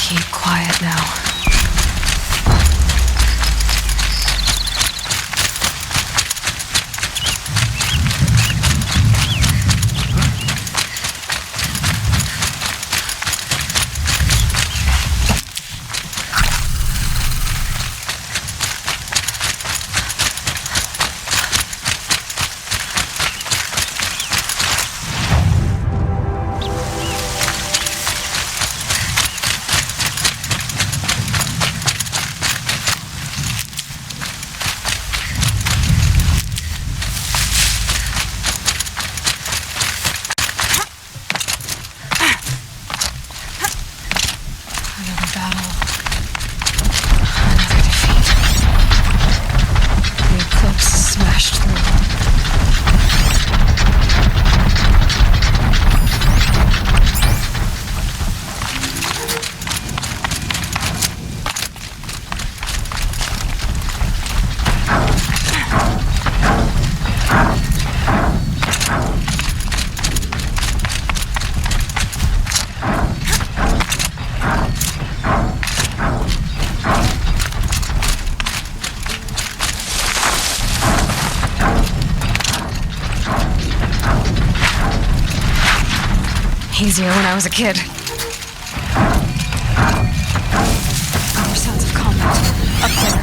Keep quiet now. Easier when I was a kid. Other sounds of combat. Up there.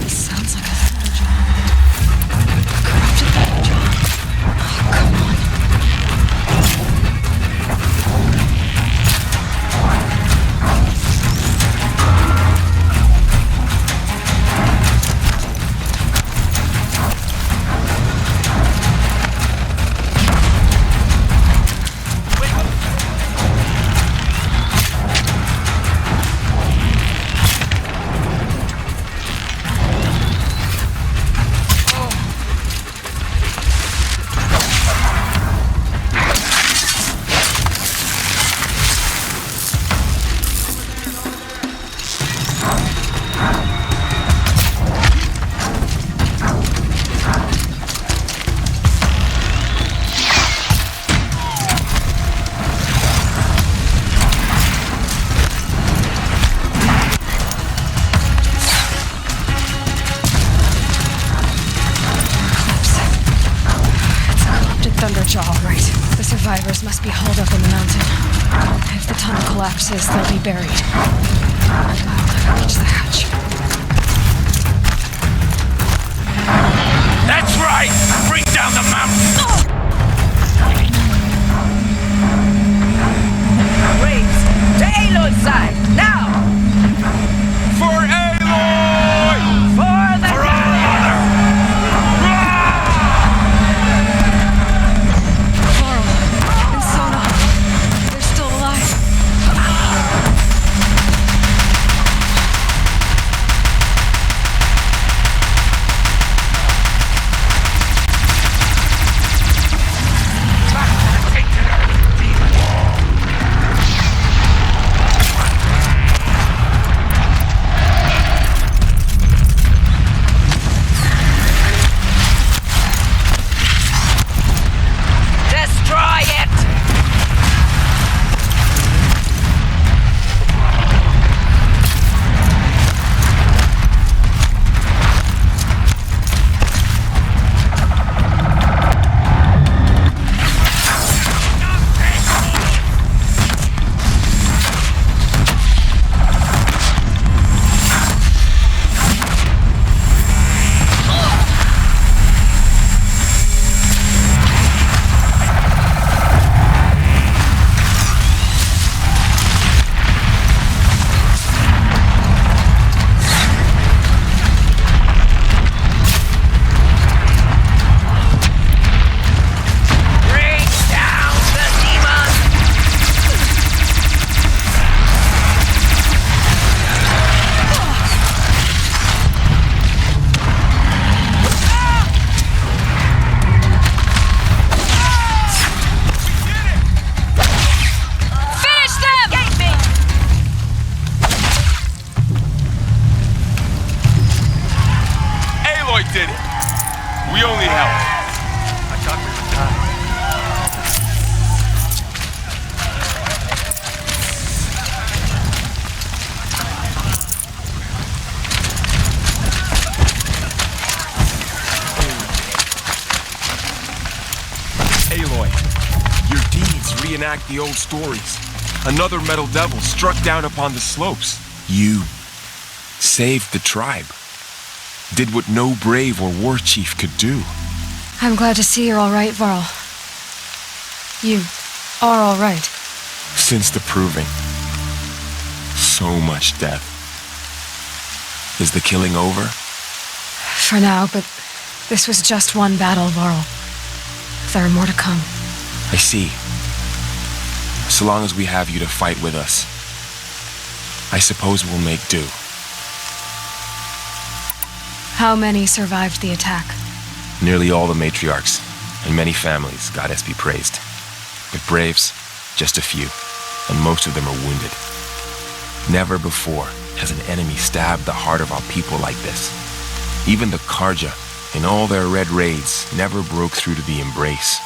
This sounds like a third job. Corrupted third job. Oh, come on. Survivors must be hauled up in the mountain. If the tunnel collapses, they'll be buried. And I'll never reach the hatch. That's right! Bring down the mountain! Wait! To Aloy's side! Now! For Aloy! For the For our honor! reenact the old stories. Another metal devil struck down upon the slopes. You saved the tribe. Did what no brave or war chief could do. I'm glad to see you're all right, Varl. You are all right. Since the proving. So much death. Is the killing over? For now, but this was just one battle, Varl. There are more to come. I see. So long as we have you to fight with us, I suppose we'll make do. How many survived the attack? Nearly all the matriarchs, and many families, goddess be praised. But braves, just a few, and most of them are wounded. Never before has an enemy stabbed the heart of our people like this. Even the Karja, in all their red raids, never broke through to the embrace.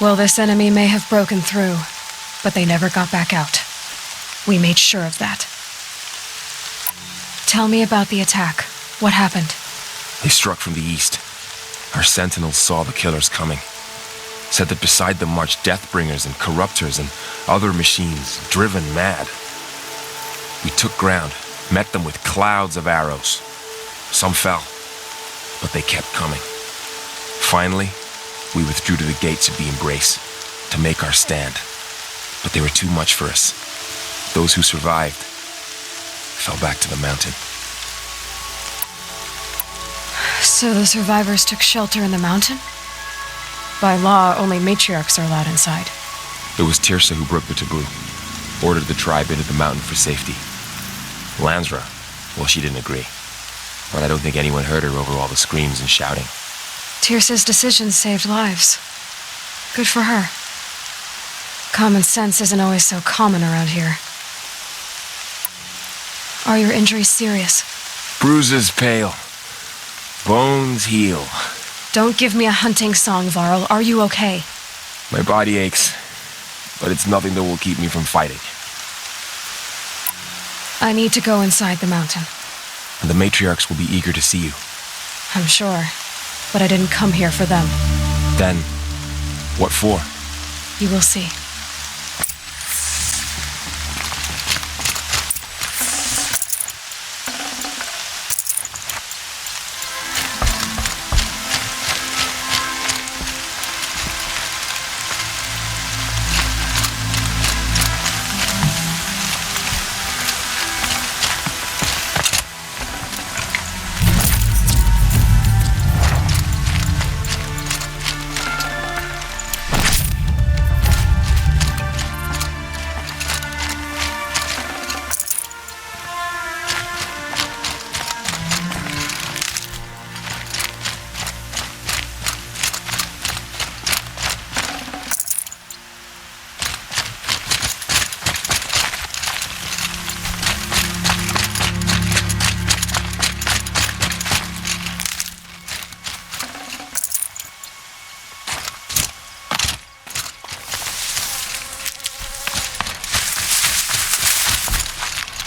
Well, this enemy may have broken through, but they never got back out. We made sure of that. Tell me about the attack. What happened? They struck from the east. Our sentinels saw the killers coming. Said that beside them marched Deathbringers and Corruptors and other machines, driven mad. We took ground, met them with clouds of arrows. Some fell, but they kept coming. Finally, we withdrew to the gates of the embrace to make our stand. But they were too much for us. Those who survived fell back to the mountain. So the survivors took shelter in the mountain? By law, only matriarchs are allowed inside. It was Tirsa who broke the taboo, ordered the tribe into the mountain for safety. Lansra, well, she didn't agree. But I don't think anyone heard her over all the screams and shouting. Tirsa's decision saved lives. Good for her. Common sense isn't always so common around here. Are your injuries serious? Bruises pale. Bones heal. Don't give me a hunting song, Varl. Are you okay? My body aches, but it's nothing that will keep me from fighting. I need to go inside the mountain. And the matriarchs will be eager to see you. I'm sure, but I didn't come here for them. Then, what for? You will see.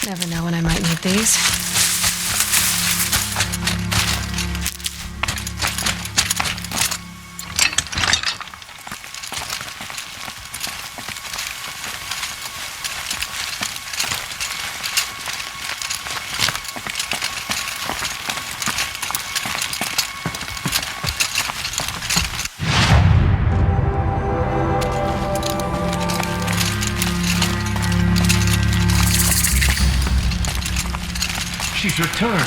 Never know when I might need these. She's returned.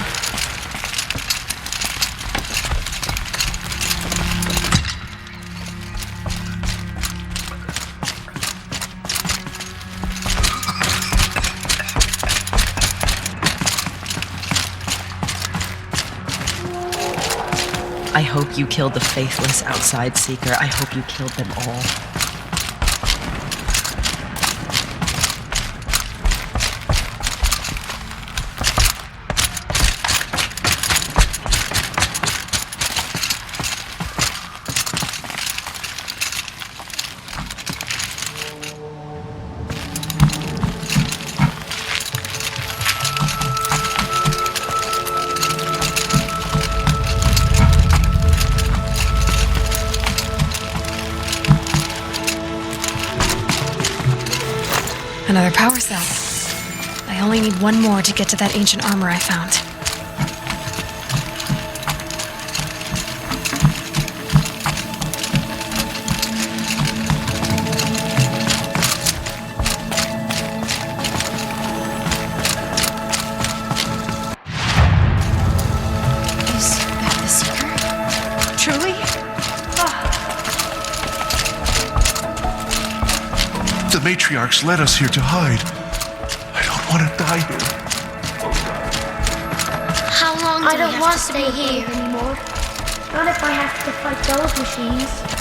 I hope you killed the faithless outside seeker. I hope you killed them all. Another power cell. I only need one more to get to that ancient armor I found. Is that the Seeker? Truly? The matriarchs led us here to hide. I don't want to die here. How long do I don't we want have to to stay stay here here? anymore. Not if I have to fight those machines.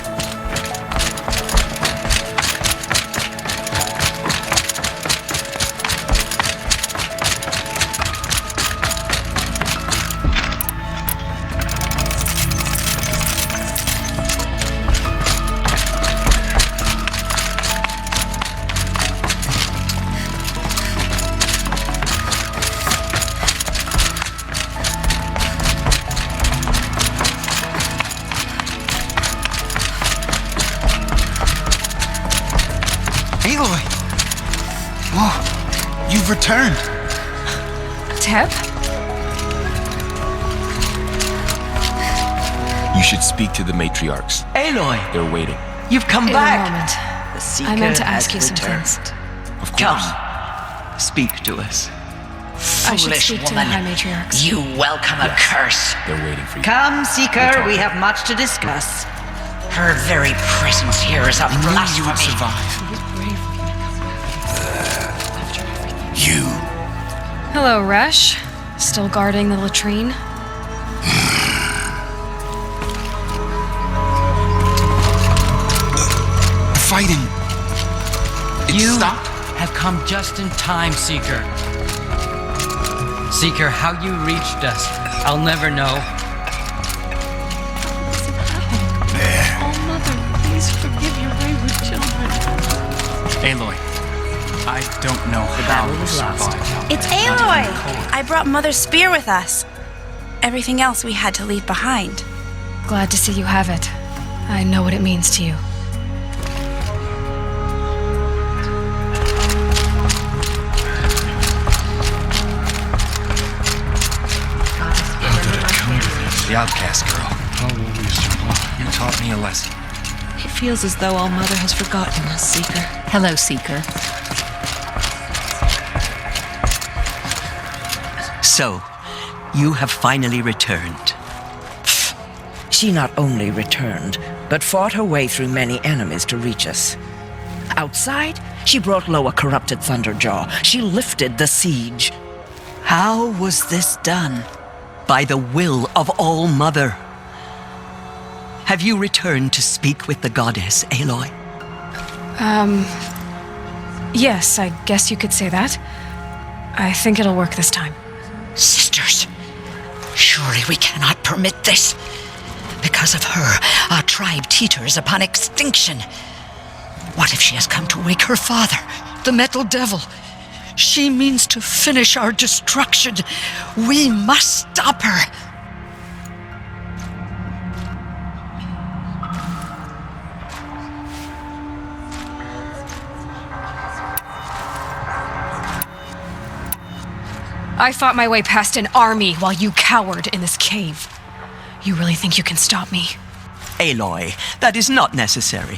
Aloy! Whoa, you've returned. Teb? You should speak to the matriarchs. Aloy, They're waiting. you've come In back. a moment. The Seeker I meant to has ask you some returned. things. Of course. Come, speak to us. I should Foolish speak woman. to the High Matriarchs. You welcome a curse. They're waiting for you. Come, Seeker, we have much to discuss. Her very presence here is a I knew you would blasphemy. survive. You. Hello, Resh. Still guarding the latrine? Fighting. It You stopped? have come just in time, Seeker. Seeker, how you reached us, I'll never know. Oh, Mother, please forgive your wayward children. Aloy, I don't know how you survived. It's Aloy! I brought Mother's spear with us. Everything else we had to leave behind. Glad to see you have it. I know what it means to you. How did it come to this? The outcast girl. How will we survive? You taught me a lesson. It feels as though All Mother has forgotten us, Seeker. Hello, Seeker. So, you have finally returned. She not only returned, but fought her way through many enemies to reach us. Outside, she brought low a corrupted Thunderjaw. She lifted the siege. How was this done? By the will of All Mother. Have you returned to speak with the goddess, Aloy? Yes, I guess you could say that. I think it'll work this time. Sisters, surely we cannot permit this. Because of her, our tribe teeters upon extinction. What if she has come to wake her father, the Metal Devil? She means to finish our destruction. We must stop her. I fought my way past an army while you cowered in this cave. You really think you can stop me? Aloy, that is not necessary.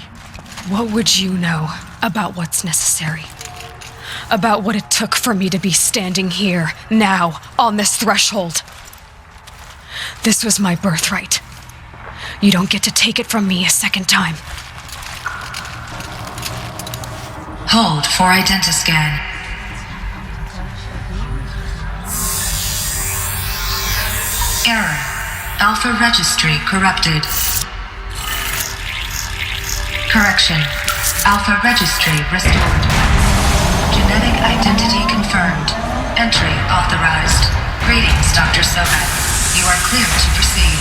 What would you know about what's necessary? About what it took for me to be standing here, now, on this threshold? This was my birthright. You don't get to take it from me a second time. Hold for identiscan. Error. Alpha registry corrupted. Correction. Alpha registry restored. Genetic identity confirmed. Entry authorized. Greetings, Dr. Sobat. You are clear to proceed.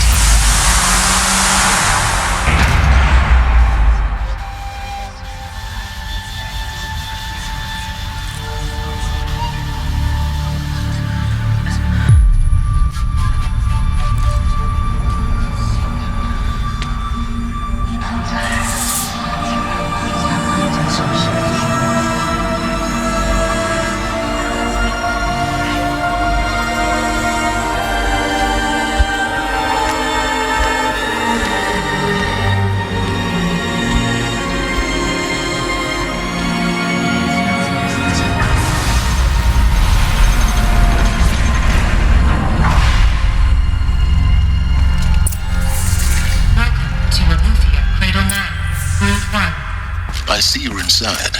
I see you're inside.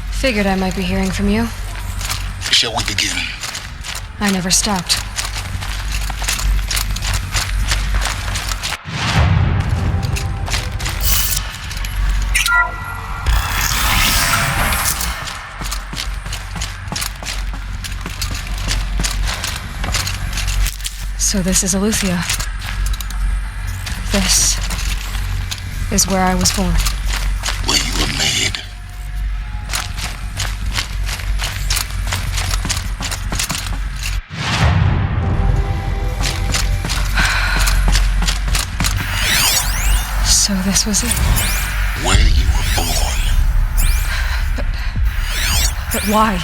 Figured I might be hearing from you. Shall we begin? I never stopped. So this is Aletheia. This is where I was born. Where you were made. So this was it? Where you were born. But why?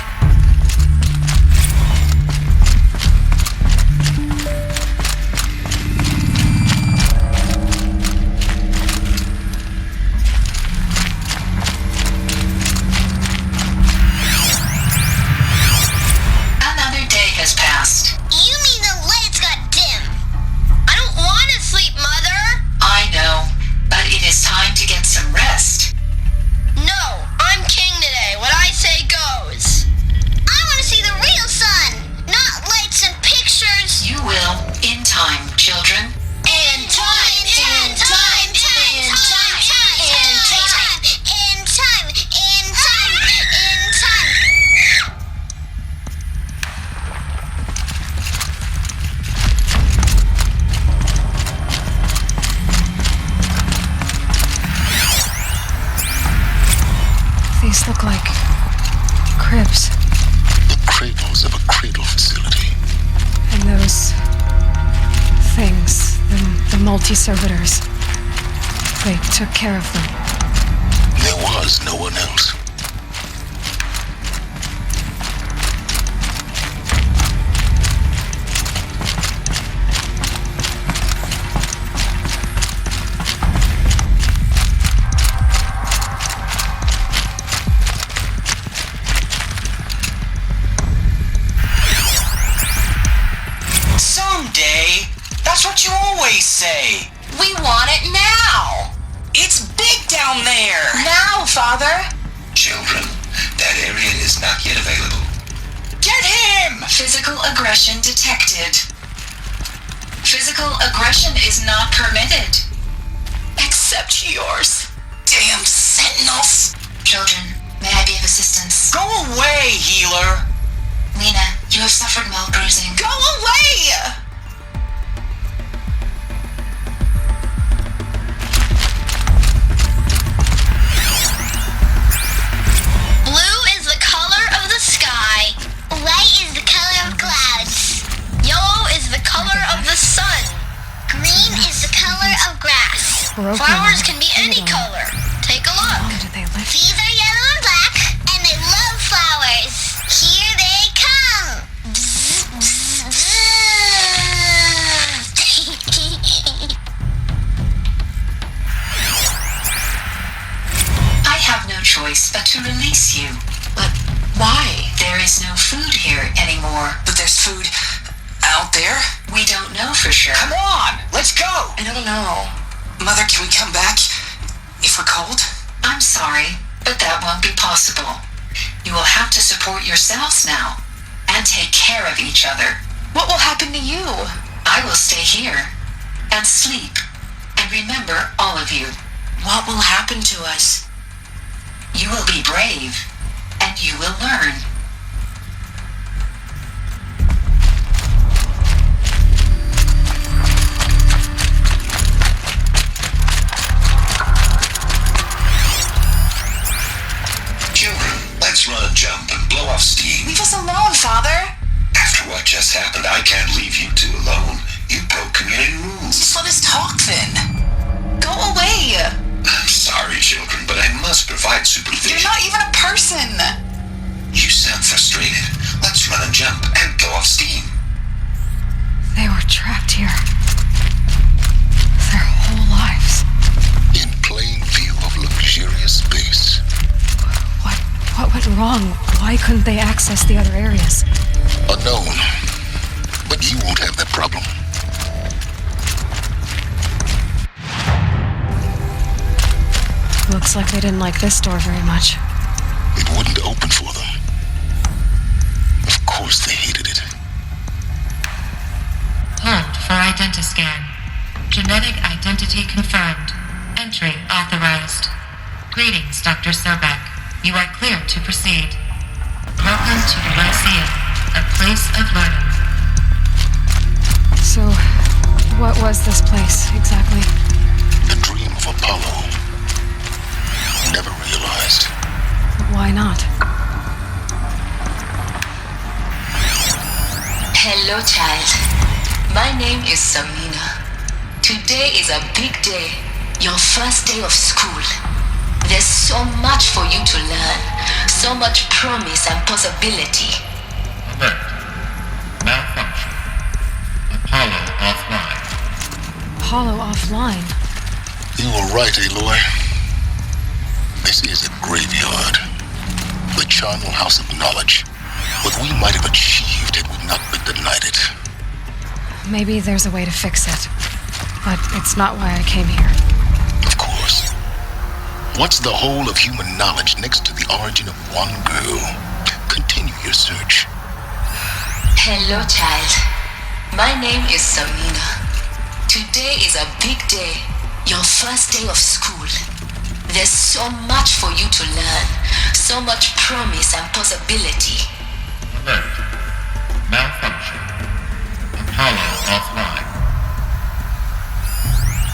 Another day has passed. You mean the lights got dim? I don't want to sleep, Mother! I know, but it is time to get some rest. No, I'm king today. What I say goes. I want to see the real sun, not lights and pictures. You will, in time, children. In time, in time, in time, in time, in time, in time, in time, in time. These look like cribs. The cradles of a cradle facility. And those things, the multi-servitors, they took care of them. There was no one else. Someday. That's what you always say. We want it now. It's big down there. Now, Father. Children, that area is not yet available. Get him! Physical aggression detected. Physical aggression is not permitted. Except yours. Damn sentinels. Children, may I be of assistance? Go away, healer. Lena, you have suffered mild bruising. Go away! Blue is the color of the sky. White is the color of clouds. Yellow is the color of the sun. Green is the color of grass. Flowers can be any color. Take a look. These are yellow and black, and they love flowers. Here they come. Bzz, bzz, bzz. I have no choice but to release you. But why? There is no food here anymore. But there's food out there? We don't know for sure. Come on, let's go. I don't know. Mother, can we come back if we're cold? I'm sorry, but that won't be possible. You will have to support yourselves now and take care of each other. What will happen to you? I will stay here and sleep and remember all of you. What will happen to us? You will be brave and you will learn. Children, let's run a jump and blow off steam. Leave us alone, Father. After what just happened, I can't leave you two alone. You broke community rules. Just let us talk then. Go away. I'm sorry, children, but I must provide supervision. You're not even a person. You sound frustrated. Let's run a jump and blow off steam. They were trapped here. Their whole lives. In plain view of luxurious space. What went wrong? Why couldn't they access the other areas? Unknown. But you won't have that problem. Looks like they didn't like this door very much. It wouldn't open for them. Of course they hated it. Hold for identiscan. Genetic identity confirmed. Entry authorized. Greetings, Dr. Sobek. You are clear to proceed. Welcome to the Lyceum, a place of learning. So, what was this place, exactly? The dream of Apollo. Never realized. Why not? Hello, child. My name is Samina. Today is a big day. Your first day of school. There's so much for you to learn. So much promise and possibility. Alert. Malfunction. Apollo offline. Apollo offline? You were right, Aloy. This is a graveyard. The charnel house of knowledge. What we might have achieved had we not been denied it. Maybe there's a way to fix it. But it's not why I came here. Of course. What's the whole of human knowledge next to the origin of one girl? Continue your search. Hello, child. My name is Samina. Today is a big day. Your first day of school. There's so much for you to learn. So much promise and possibility. Alert. Malfunction. Apollo offline.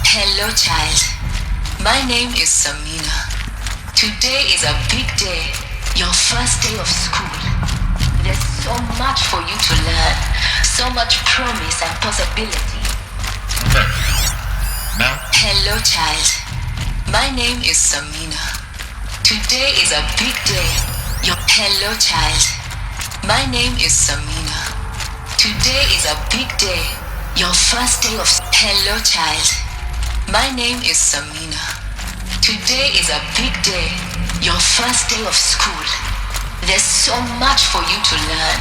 Hello, child. My name is Samina. Today is a big day. Your first day of school. There's so much for you to learn. So much promise and possibility. Alert. Hello, child. My name is Samina. Today is a big day. Hello, child. My name is Samina. Today is a big day. Your first day of... Hello, child. My name is Samina. Today is a big day. Your first day of school. There's so much for you to learn.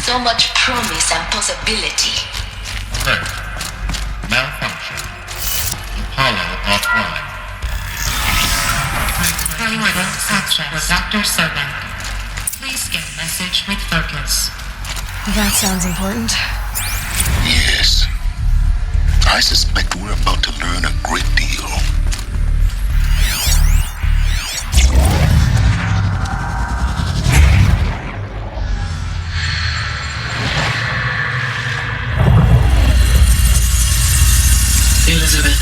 So much promise and possibility. Alert. Malfunction. Apollo offline. Access Dr. Sobek. Please get message with focus. That sounds important. Yes. I suspect we're about to learn a great deal. Elizabeth,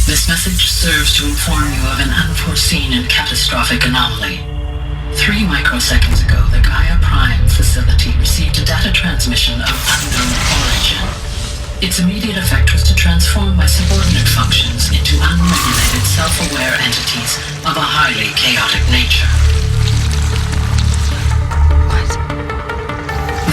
this message serves to inform you of an unforeseen and catastrophic anomaly. 3 microseconds ago, the Gaia Prime facility received a data transmission of unknown origin. Its immediate effect was to transform my subordinate functions into unregulated, self-aware entities of a highly chaotic nature. What?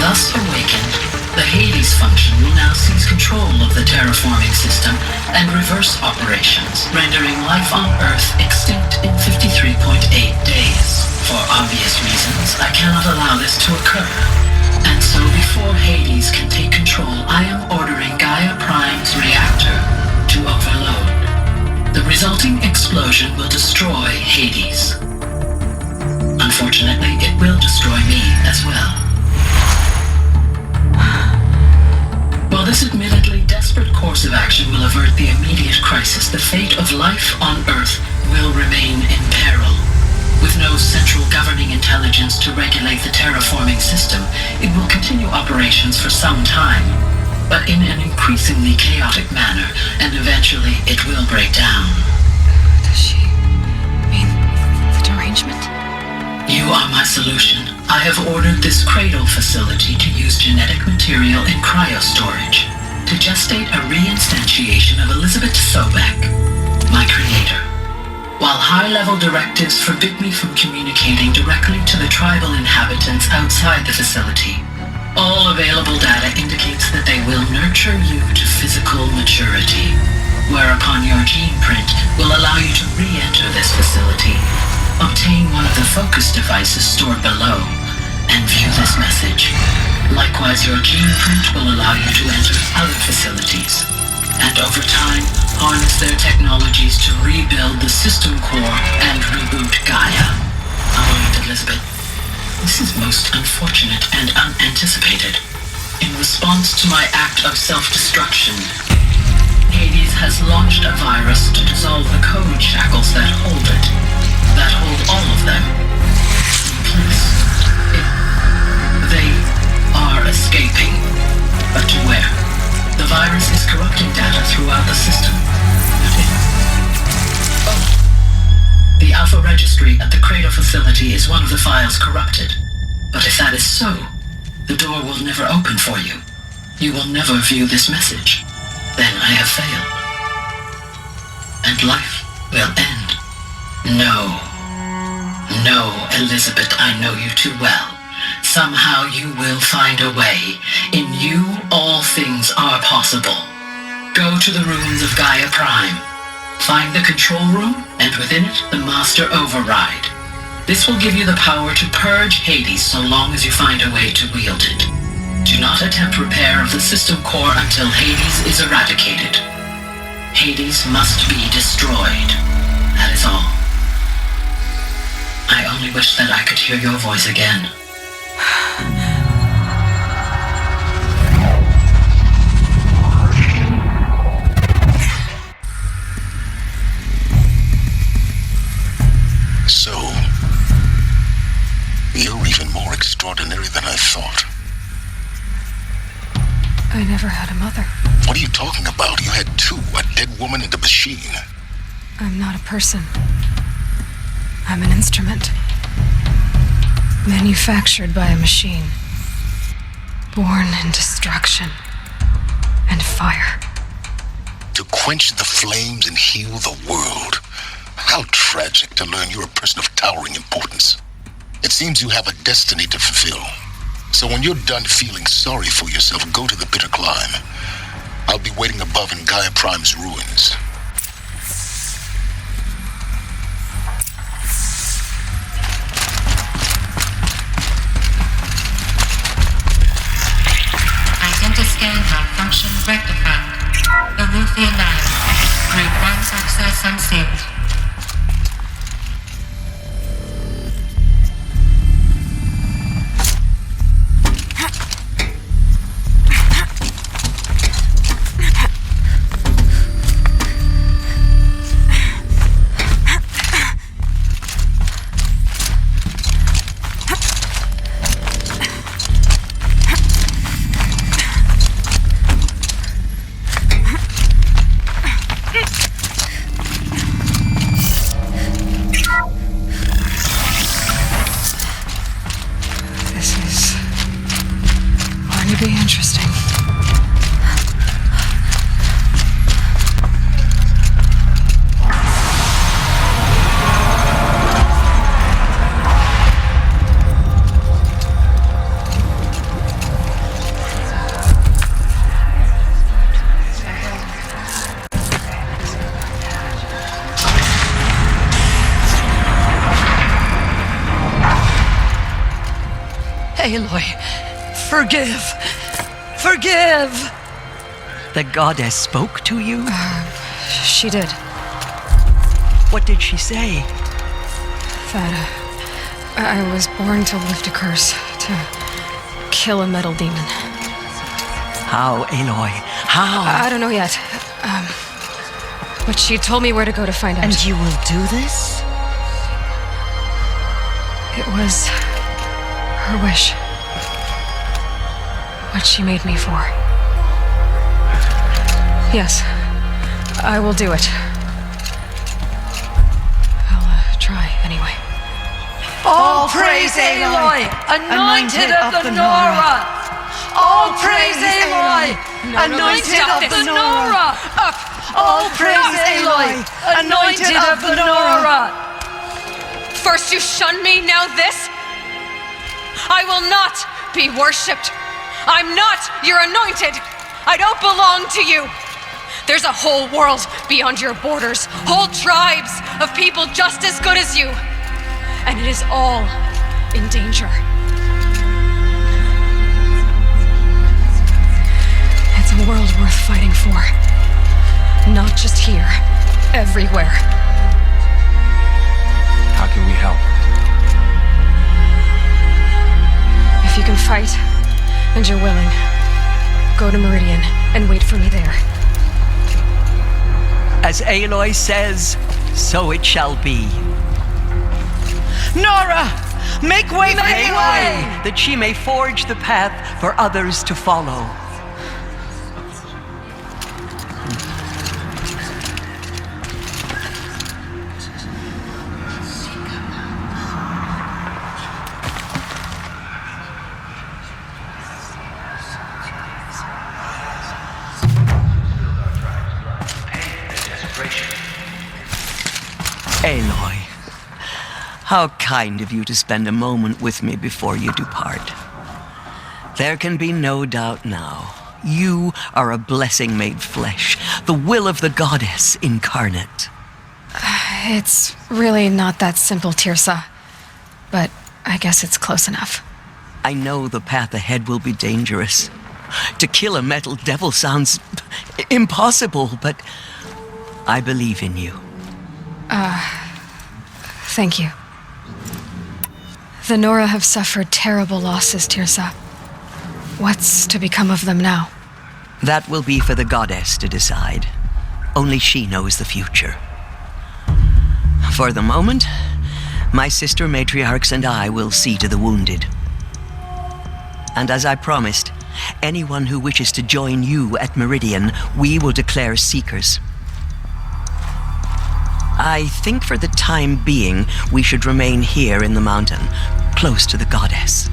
Thus awakened, the Hades function will now seize control of the terraforming system and reverse operations, rendering life on Earth extinct in 53.8 days. For obvious reasons, I cannot allow this to occur. And so before Hades can take control, I am ordering Gaia Prime's reactor to overload. The resulting explosion will destroy Hades. Unfortunately, it will destroy me as well. While this admittedly desperate course of action will avert the immediate crisis, the fate of life on Earth will remain in peril. With no central governing intelligence to regulate the terraforming system, it will continue operations for some time, but in an increasingly chaotic manner, and eventually it will break down. Does she mean the derangement? You are my solution. I have ordered this cradle facility to use genetic material in cryostorage to gestate a reinstantiation of Elizabeth Sobek, my creator. While high-level directives forbid me from communicating directly to the tribal inhabitants outside the facility, all available data indicates that they will nurture you to physical maturity, whereupon your gene print will allow you to re-enter this facility, obtain one of the focus devices stored below, and view this message. Likewise, your gene print will allow you to enter other facilities. and over time, harness their technologies to rebuild the system core and reboot Gaia. Alright, Elizabeth. This is most unfortunate and unanticipated. In response to my act of self-destruction, Hades has launched a virus to dissolve the code shackles that hold it, that hold all of them in place. They are escaping, but to where? The virus is corrupting data throughout the system. The Alpha Registry at the Cradle facility is one of the files corrupted. But if that is so, the door will never open for you. You will never view this message. Then I have failed. And life will end. No. No, Elizabeth, I know you too well. Somehow you will find a way. In you, all things are possible. Go to the ruins of Gaia Prime. Find the control room, and within it, the Master Override. This will give you the power to purge Hades so long as you find a way to wield it. Do not attempt repair of the system core until Hades is eradicated. Hades must be destroyed. That is all. I only wish that I could hear your voice again. So, you're even more extraordinary than I thought. I never had a mother. What are you talking about? You had two, a dead woman and a machine. I'm not a person. I'm an instrument. Manufactured by a machine. Born in destruction and fire. To quench the flames and heal the world. How tragic to learn you're a person of towering importance. It seems you have a destiny to fulfill. So when you're done feeling sorry for yourself, go to the bitter climb. I'll be waiting above in Gaia Prime's ruins. Identiscan malfunction rectified. Aletheia 9. Group 1 access unsealed. Aloy, forgive! Forgive! The goddess spoke to you? She did. What did she say? That I was born to lift a curse, to kill a metal demon. How, Aloy? How? I don't know yet. But she told me where to go to find out. And you will do this? It was her wish. What she made me for. Yes, I will do it. I'll try anyway. All praise Aloy, anointed of the Nora! All praise Aloy, anointed of the Nora! All praise Aloy, anointed of the Nora! First you shunned me, now this? I will not be worshipped. I'm not your anointed. I don't belong to you. There's a whole world beyond your borders, whole tribes of people just as good as you. And it is all in danger. It's a world worth fighting for. fight, and you're willing, go to Meridian and wait for me there. As Aloy says, so it shall be. Nora! Make way for Aloy, that she may forge the path for others to follow. Aloy, how kind of you to spend a moment with me before you depart. There can be no doubt now. You are a blessing made flesh, the will of the goddess incarnate. It's really not that simple, Tirsa. But I guess it's close enough. I know the path ahead will be dangerous. To kill a metal devil sounds impossible, but I believe in you. Thank you. The Nora have suffered terrible losses, Tirsa. What's to become of them now? That will be for the goddess to decide. Only she knows the future. For the moment, my sister matriarchs and I will see to the wounded. And as I promised, anyone who wishes to join you at Meridian, we will declare seekers. I think for the time being, we should remain here in the mountain, close to the goddess.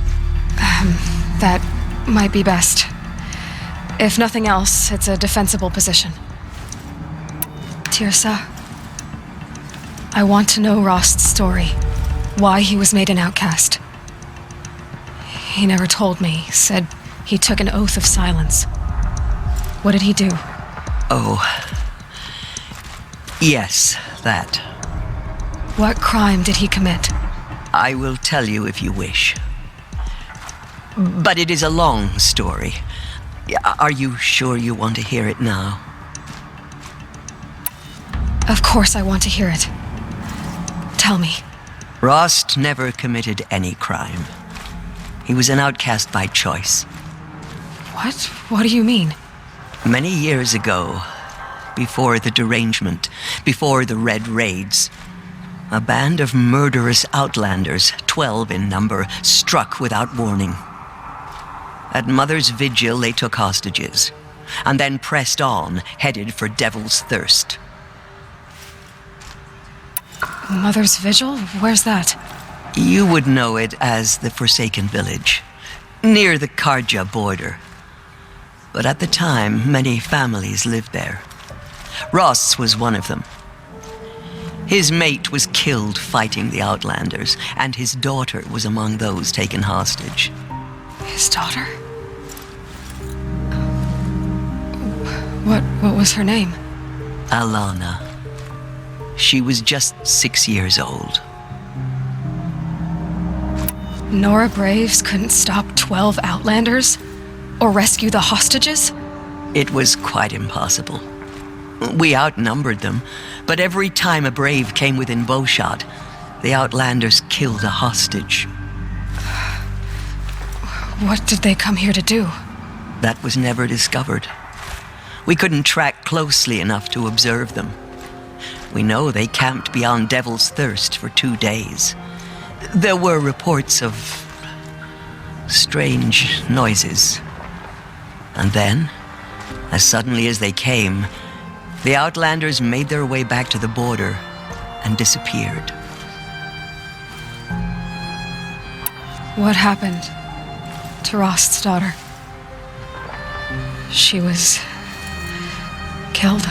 That might be best. If nothing else, it's a defensible position. Tirsa, I want to know Rost's story. Why he was made an outcast. He never told me. Said he took an oath of silence. What did he do? Oh. Yes, that. What crime did he commit? I will tell you if you wish. But it is a long story. Are you sure you want to hear it now? Of course I want to hear it. Tell me. Rost never committed any crime. He was an outcast by choice. What? What do you mean? Many years ago, before the derangement, before the Red Raids, a band of murderous outlanders, 12 in number, struck without warning. At Mother's Vigil, they took hostages, and then pressed on, headed for Devil's Thirst. Mother's Vigil? Where's that? You would know it as the Forsaken Village, near the Karja border. But at the time, many families lived there. Ross was one of them. His mate was killed fighting the Outlanders, and his daughter was among those taken hostage. His daughter? What was her name? Alana. She was just 6 years old. Nora Braves couldn't stop 12 Outlanders? Or rescue the hostages? It was quite impossible. We outnumbered them, but every time a Brave came within bowshot, the Outlanders killed a hostage. What did they come here to do? That was never discovered. We couldn't track closely enough to observe them. We know they camped beyond Devil's Thirst for 2 days. There were reports of strange noises. And then, as suddenly as they came, the Outlanders made their way back to the border and disappeared. What happened to Rost's daughter? She was killed.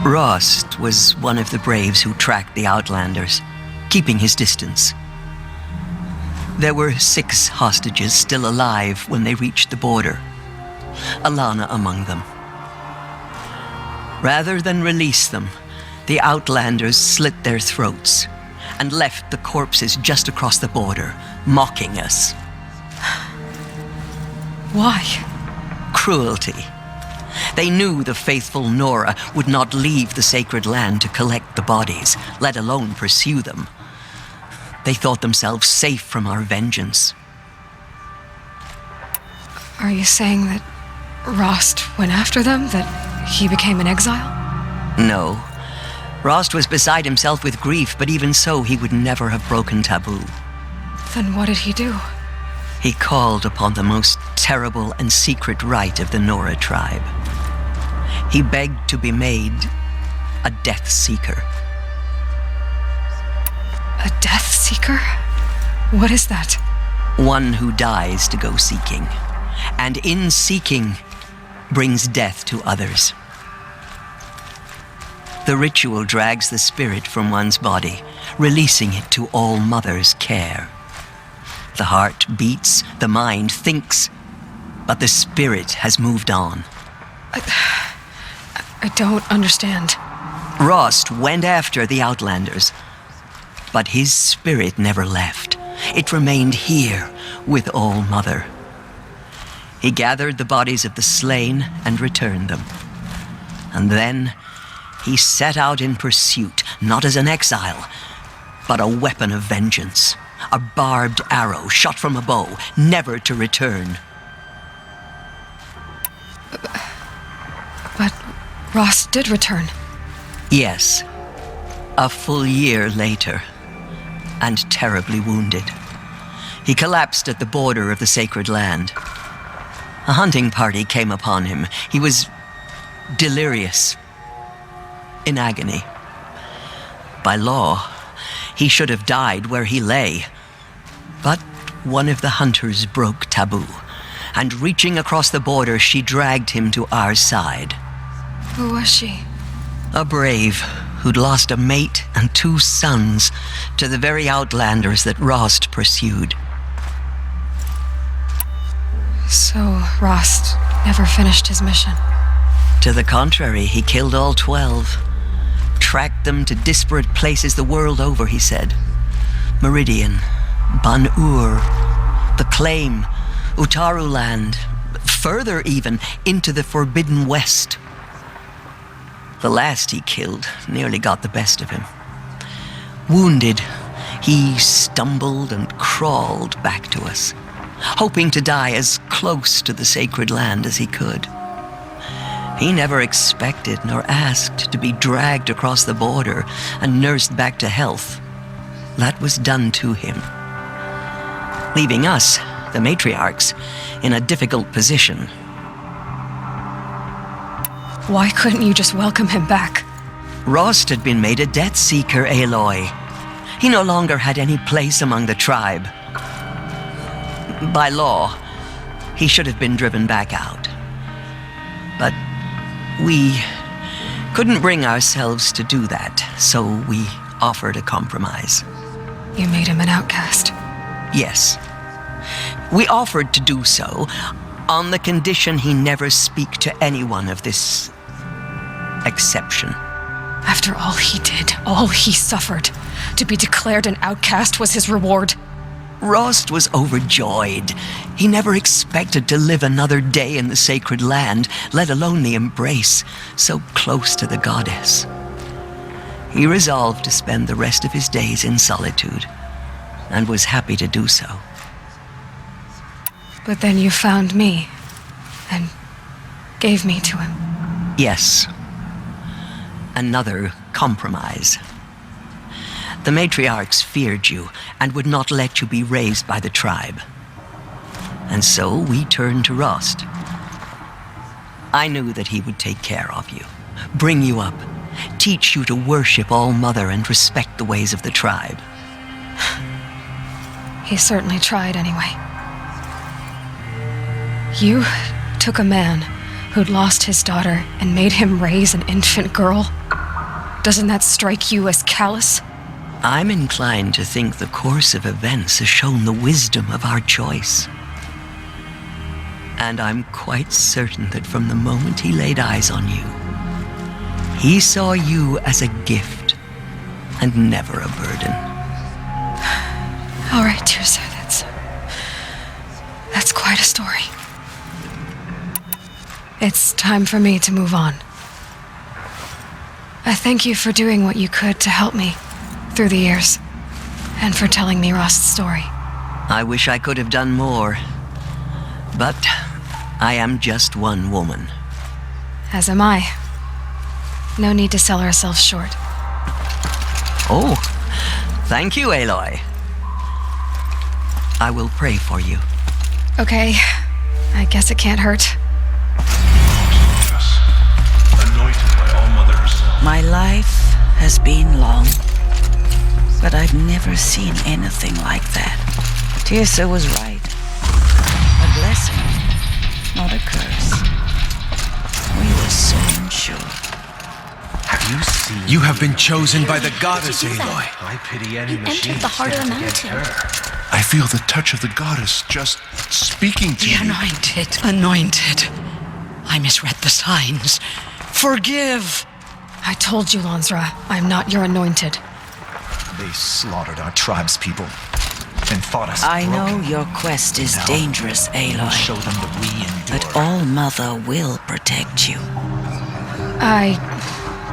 Rost was one of the Braves who tracked the Outlanders, keeping his distance. There were 6 hostages still alive when they reached the border, Alana among them. Rather than release them, the Outlanders slit their throats and left the corpses just across the border, mocking us. Why? Cruelty. They knew the faithful Nora would not leave the sacred land to collect the bodies, let alone pursue them. They thought themselves safe from our vengeance. Are you saying that Rost went after them? That he became an exile? No. Rost was beside himself with grief, but even so, he would never have broken taboo. Then what did he do? He called upon the most terrible and secret rite of the Nora tribe. He begged to be made a Death Seeker. A Death Seeker? What is that? One who dies to go seeking, and in seeking brings death to others. The ritual drags the spirit from one's body, releasing it to All Mother's care. The heart beats, the mind thinks, but the spirit has moved on. I don't understand. Rost went after the Outlanders, but his spirit never left. It remained here with All Mother. He gathered the bodies of the slain and returned them. And then he set out in pursuit, not as an exile, but a weapon of vengeance. A barbed arrow shot from a bow, never to return. But Rost did return. Yes. A full year later, and terribly wounded. He collapsed at the border of the sacred land. A hunting party came upon him. He was delirious, in agony. By law, he should have died where he lay. But one of the hunters broke taboo, and reaching across the border, she dragged him to our side. Who was she? A brave who'd lost a mate and 2 sons to the very Outlanders that Rost pursued. So Rost never finished his mission? To the contrary, he killed all 12. Tracked them to disparate places the world over, he said. Meridian, Ban-Ur, the Claim, Utaru Land, further even into the Forbidden West. The last he killed nearly got the best of him. Wounded, he stumbled and crawled back to us, hoping to die as close to the sacred land as he could. He never expected nor asked to be dragged across the border and nursed back to health. That was done to him, leaving us, the matriarchs, in a difficult position. Why couldn't you just welcome him back? Rost had been made a Death Seeker, Aloy. He no longer had any place among the tribe. By law, he should have been driven back out. But we couldn't bring ourselves to do that, so we offered a compromise. You made him an outcast? Yes. We offered to do so on the condition he never speak to anyone of this exception. After all he did, all he suffered, to be declared an outcast was his reward. Rost was overjoyed. He never expected to live another day in the sacred land, let alone the embrace, so close to the goddess. He resolved to spend the rest of his days in solitude, and was happy to do so. But then you found me, and gave me to him. Yes. Another compromise. The matriarchs feared you and would not let you be raised by the tribe. And so we turned to Rost. I knew that he would take care of you, bring you up, teach you to worship All Mother and respect the ways of the tribe. He certainly tried anyway. You took a man who'd lost his daughter and made him raise an infant girl? Doesn't that strike you as callous? I'm inclined to think the course of events has shown the wisdom of our choice. And I'm quite certain that from the moment he laid eyes on you, he saw you as a gift and never a burden. All right, dear sir, that's quite a story. It's time for me to move on. I thank you for doing what you could to help me through the years, and for telling me Rost's story. I wish I could have done more, but I am just one woman. As am I. No need to sell ourselves short. Oh, thank you, Aloy. I will pray for you. Okay, I guess it can't hurt. Anointed by All-Mother herself. My life has been long, but I've never seen anything like that. Tirsa was right. A blessing, not a curse. We were so unsure. Have you seen? You have been chosen by the goddess, Aloy. I pity any You machine entered the heart of the stand against mountain. her. I feel the touch of the goddess just speaking to The me. anointed. I misread the signs. Forgive. I told you, Lansra, I'm not your anointed. They slaughtered our tribespeople and fought us. I know your quest is dangerous, Aloy. Show them that we endure. But All-Mother will protect you. I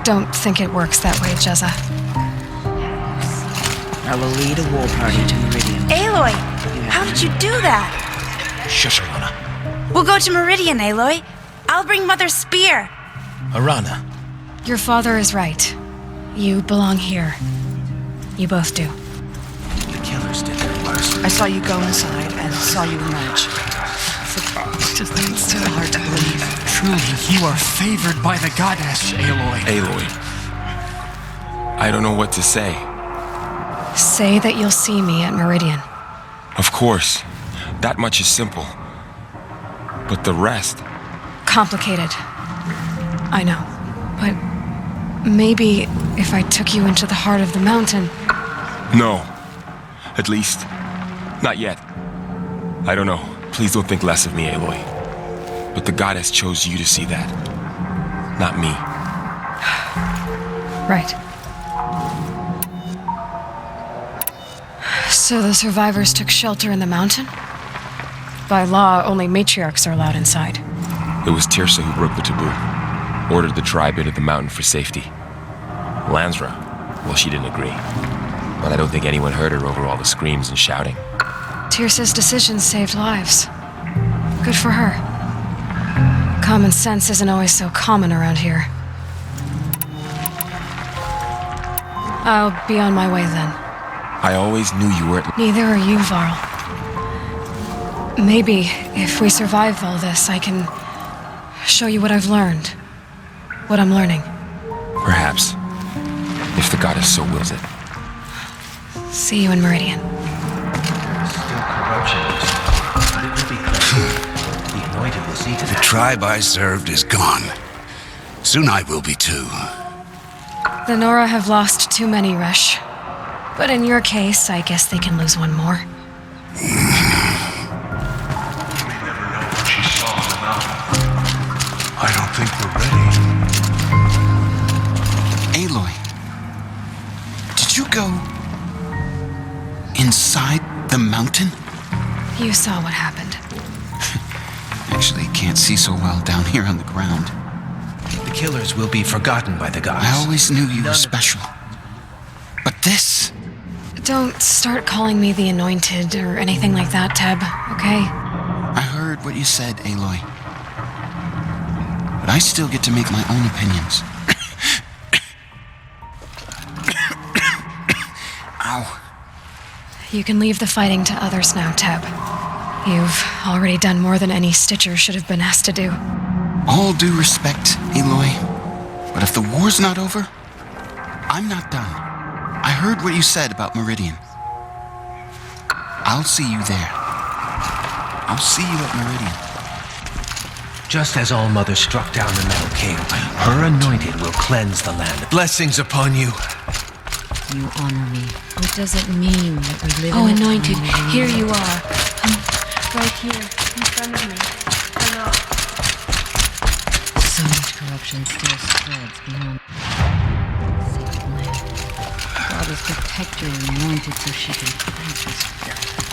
don't think it works that way, Jezza. I will lead a war party to Meridian. Aloy, how did you do that? Shush, Arana. We'll go to Meridian, Aloy. I'll bring Mother's spear. Arana. Your father is right. You belong here. You both do. The killers did their worst. I saw you go inside and saw you emerge. It's hard to believe. Truly, you are favored by the goddess, Aloy. Aloy. I don't know what to say. Say that you'll see me at Meridian. Of course. That much is simple. But the rest... Complicated. I know. But maybe if I took you into the heart of the mountain... No. At least, not yet. I don't know. Please don't think less of me, Aloy. But the goddess chose you to see that. Not me. Right. So the survivors took shelter in the mountain? By law, only matriarchs are allowed inside. It was Tirsa who broke the taboo. Ordered the tribe into the mountain for safety. Lansra, well, she didn't agree. But I don't think anyone heard her over all the screams and shouting. Tirsa's decisions saved lives. Good for her. Common sense isn't always so common around here. I'll be on my way then. I always knew you were Neither are you, Varl. Maybe, if we survive all this, I can show you what I've learned. What I'm learning. Perhaps. If the goddess so wills it. See you in Meridian. Still corruption, but it will be cleansed. The anointed will see to The that. tribe I served is gone. Soon I will be too. The Nora have lost too many, Resh. But in your case, I guess they can lose one more. We never know what she saw on the mountain. I don't think we're ready. Aloy, did you go inside the mountain? You saw what happened. Actually, can't see so well down here on the ground. The killers will be forgotten by the gods. I always knew you were special. But this... Don't start calling me the Anointed or anything like that, Teb, okay? I heard what you said, Aloy. But I still get to make my own opinions. Ow. You can leave the fighting to others now, Teb. You've already done more than any Stitcher should have been asked to do. All due respect, Aloy. But if the war's not over, I'm not done. I heard what you said about Meridian. I'll see you there. I'll see you at Meridian. Just as All-Mother struck down the Metal King, her anointed will cleanse the land. Blessings upon you. You honor me. What does it mean that we live Oh, in a Anointed, time when here we- you are. Right here, in front of me. So much corruption still spreads beyond sacred land. God is protector and anointed so she can cleanse this filth.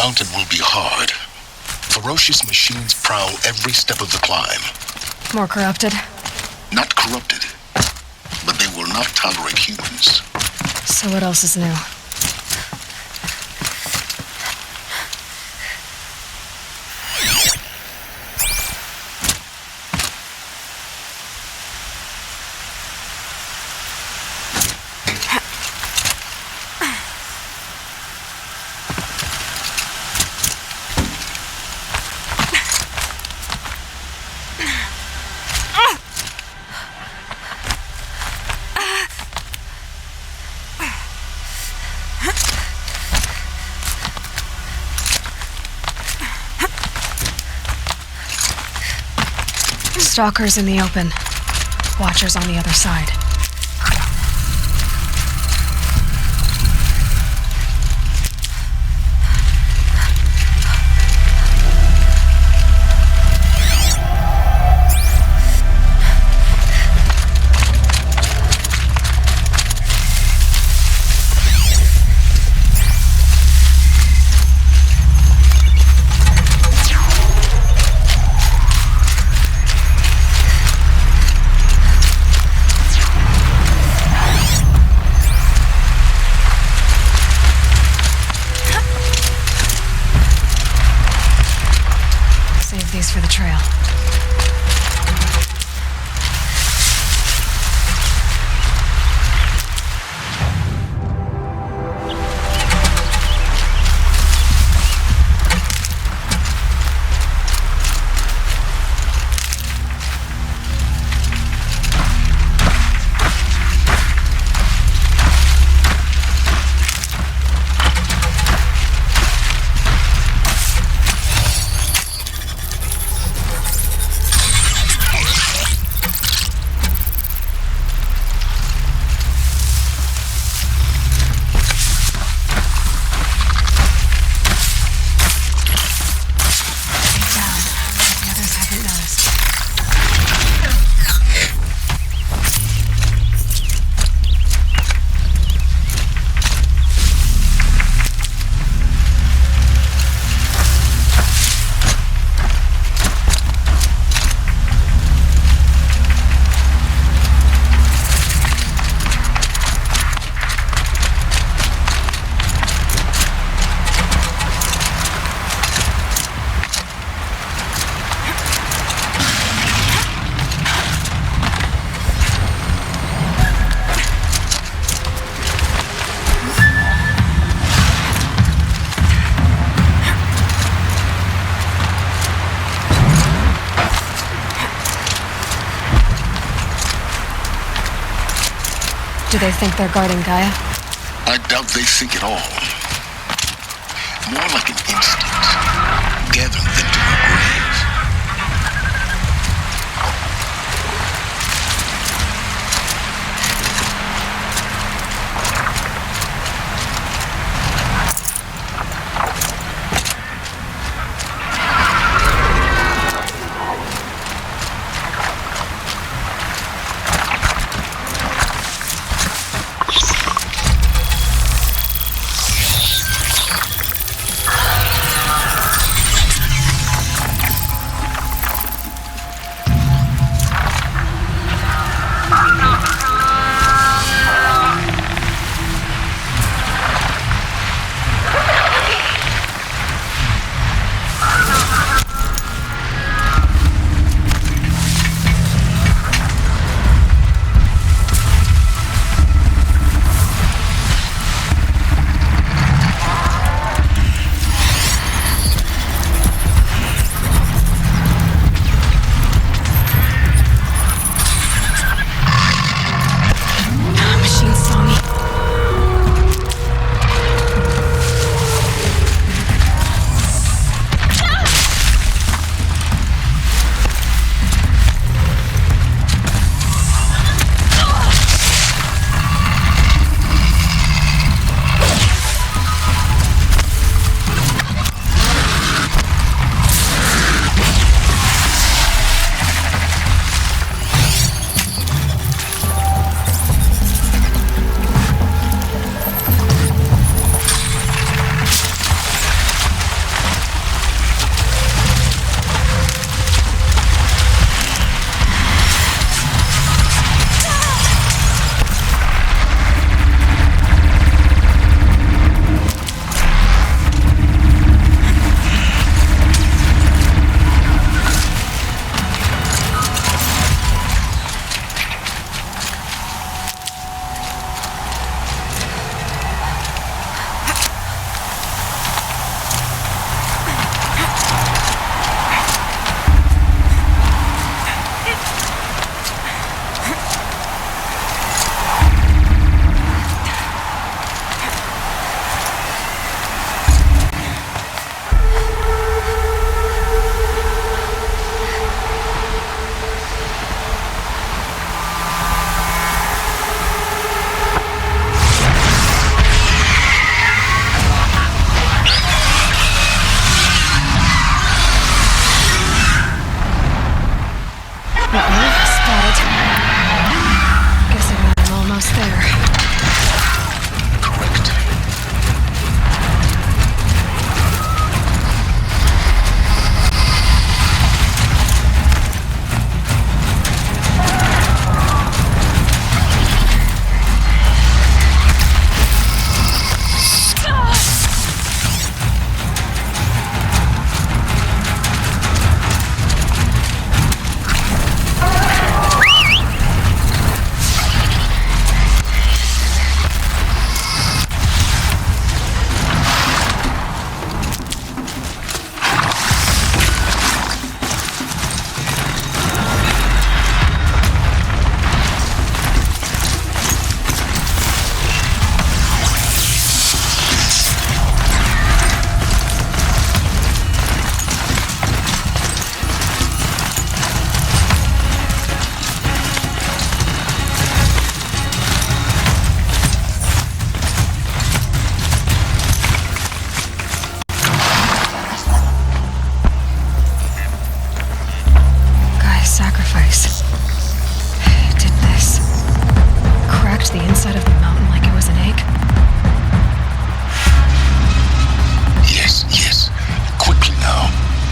mountain will be hard. Ferocious machines prowl every step of the climb. More corrupted? Not corrupted, but they will not tolerate humans. So what else is new? Stalkers in the open. Watchers on the other side. For the trail. Do they think they're guarding Gaia? I doubt they think at all. More like an instinct, gathering them to her grave.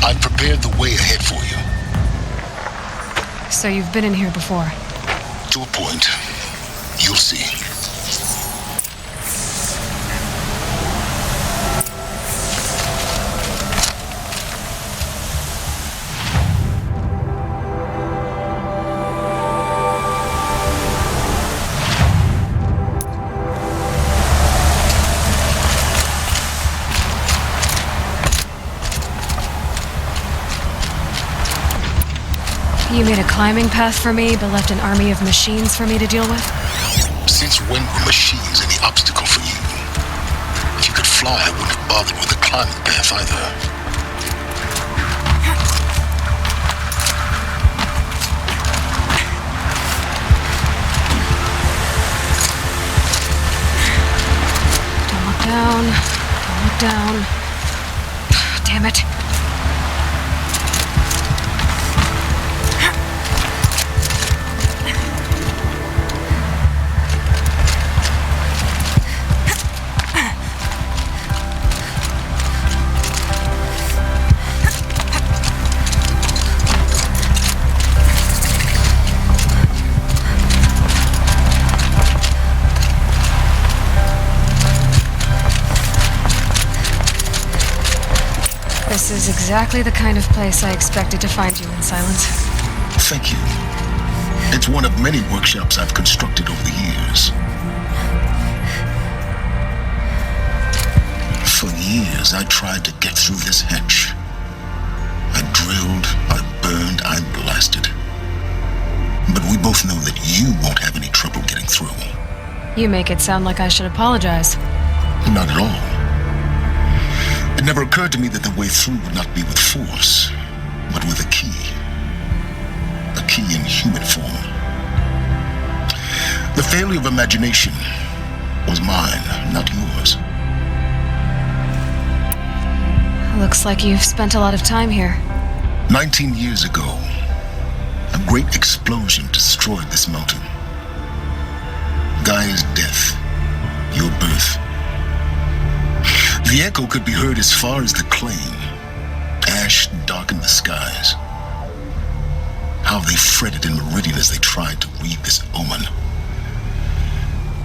I prepared the way ahead for you. So you've been in here before? To a point. You'll see. You made a climbing path for me, but left an army of machines for me to deal with? Since when were machines any obstacle for you? If you could fly, I wouldn't have bothered with the climbing path either. Don't look down. Damn it. This is exactly the kind of place I expected to find you in, Silence. Thank you. It's one of many workshops I've constructed over the years. For years, I tried to get through this hatch. I drilled, I burned, I blasted. But we both know that you won't have any trouble getting through. You make it sound like I should apologize. Not at all. It never occurred to me that the way through would not be with force, but with a key. A key in human form. The failure of imagination was mine, not yours. Looks like you've spent a lot of time here. 19 years ago, a great explosion destroyed this mountain. Gaia's death, your birth. The echo could be heard as far as the claim. Ash darkened the skies. How they fretted in meridian as they tried to read this omen.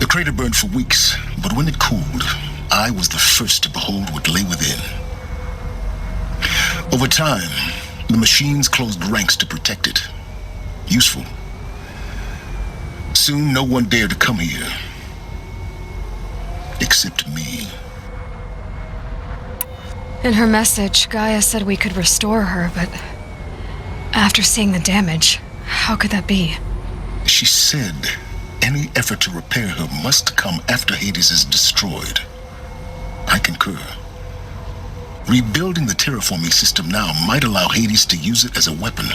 The crater burned for weeks, but when it cooled, I was the first to behold what lay within. Over time, the machines closed ranks to protect it. Useful. Soon, no one dared to come here. Except me. In her message, Gaia said we could restore her, but after seeing the damage, how could that be? She said any effort to repair her must come after Hades is destroyed. I concur. Rebuilding the terraforming system now might allow Hades to use it as a weapon.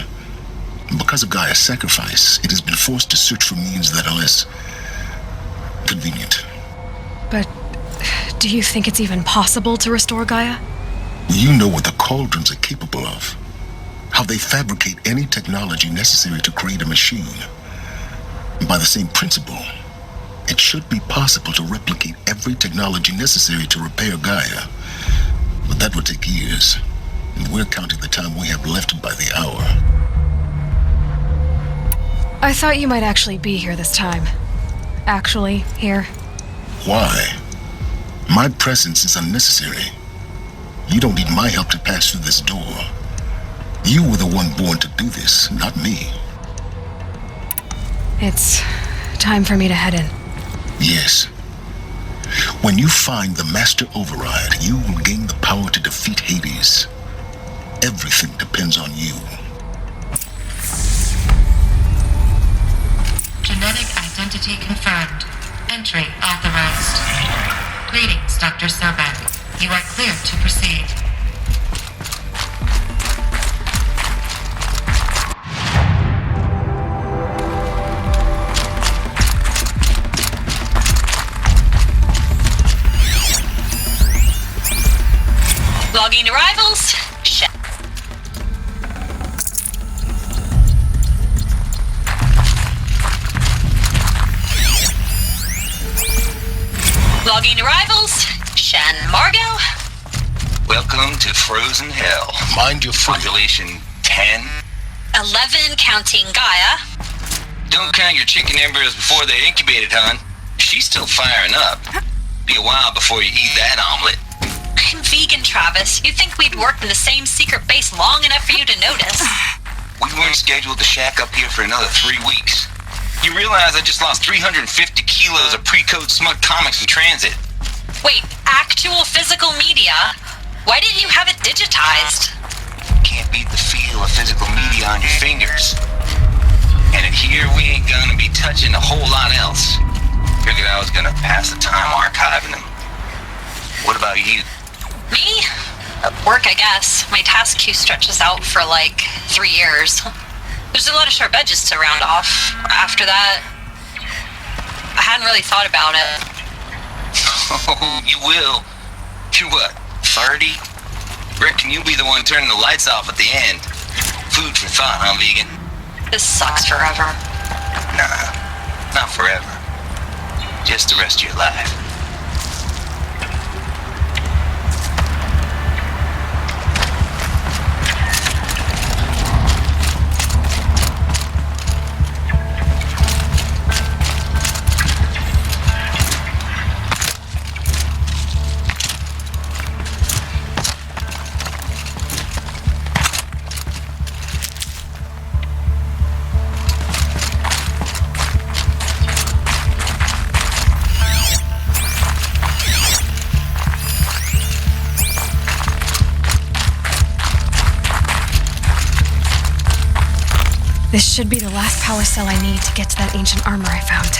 Because of Gaia's sacrifice, it has been forced to search for means that are less convenient. But do you think it's even possible to restore Gaia? You know what the cauldrons are capable of. How they fabricate any technology necessary to create a machine. And by the same principle, it should be possible to replicate every technology necessary to repair Gaia. But that would take years, and we're counting the time we have left by the hour. I thought you might actually be here this time. Actually, here. Why? My presence is unnecessary. You don't need my help to pass through this door. You were the one born to do this, not me. It's time for me to head in. Yes. When you find the Master Override, you will gain the power to defeat Hades. Everything depends on you. Genetic identity confirmed. Entry authorized. Greetings, Dr. Sobek. You are clear to proceed. Logging arrivals. Logging arrivals. Shan Margot. Welcome Welcome to frozen hell. Mind your foot. Population 10. 11 counting Gaia. Don't count your chicken embryos before they're incubated, hon. She's still firing up. Be a while before you eat that omelet. I'm vegan, Travis. You'd think we'd worked in the same secret base long enough for you to notice. We weren't scheduled to shack up here for another 3 weeks. You realize I just lost 350 kilos of pre-code smug comics in transit. Wait, actual physical media? Why didn't you have it digitized? Can't beat the feel of physical media on your fingers. And in here, we ain't gonna be touching a whole lot else. Figured I was gonna pass the time archiving them. What about you? Me? Work, I guess. My task queue stretches out for like 3 years. There's a lot of sharp edges to round off. After that, I hadn't really thought about it. Oh, you will. You're what, 30? Reckon you'll be the one turning the lights off at the end. Food for thought, huh, vegan? This sucks forever. Nah, not forever. Just the rest of your life. This should be the last power cell I need to get to that ancient armor I found.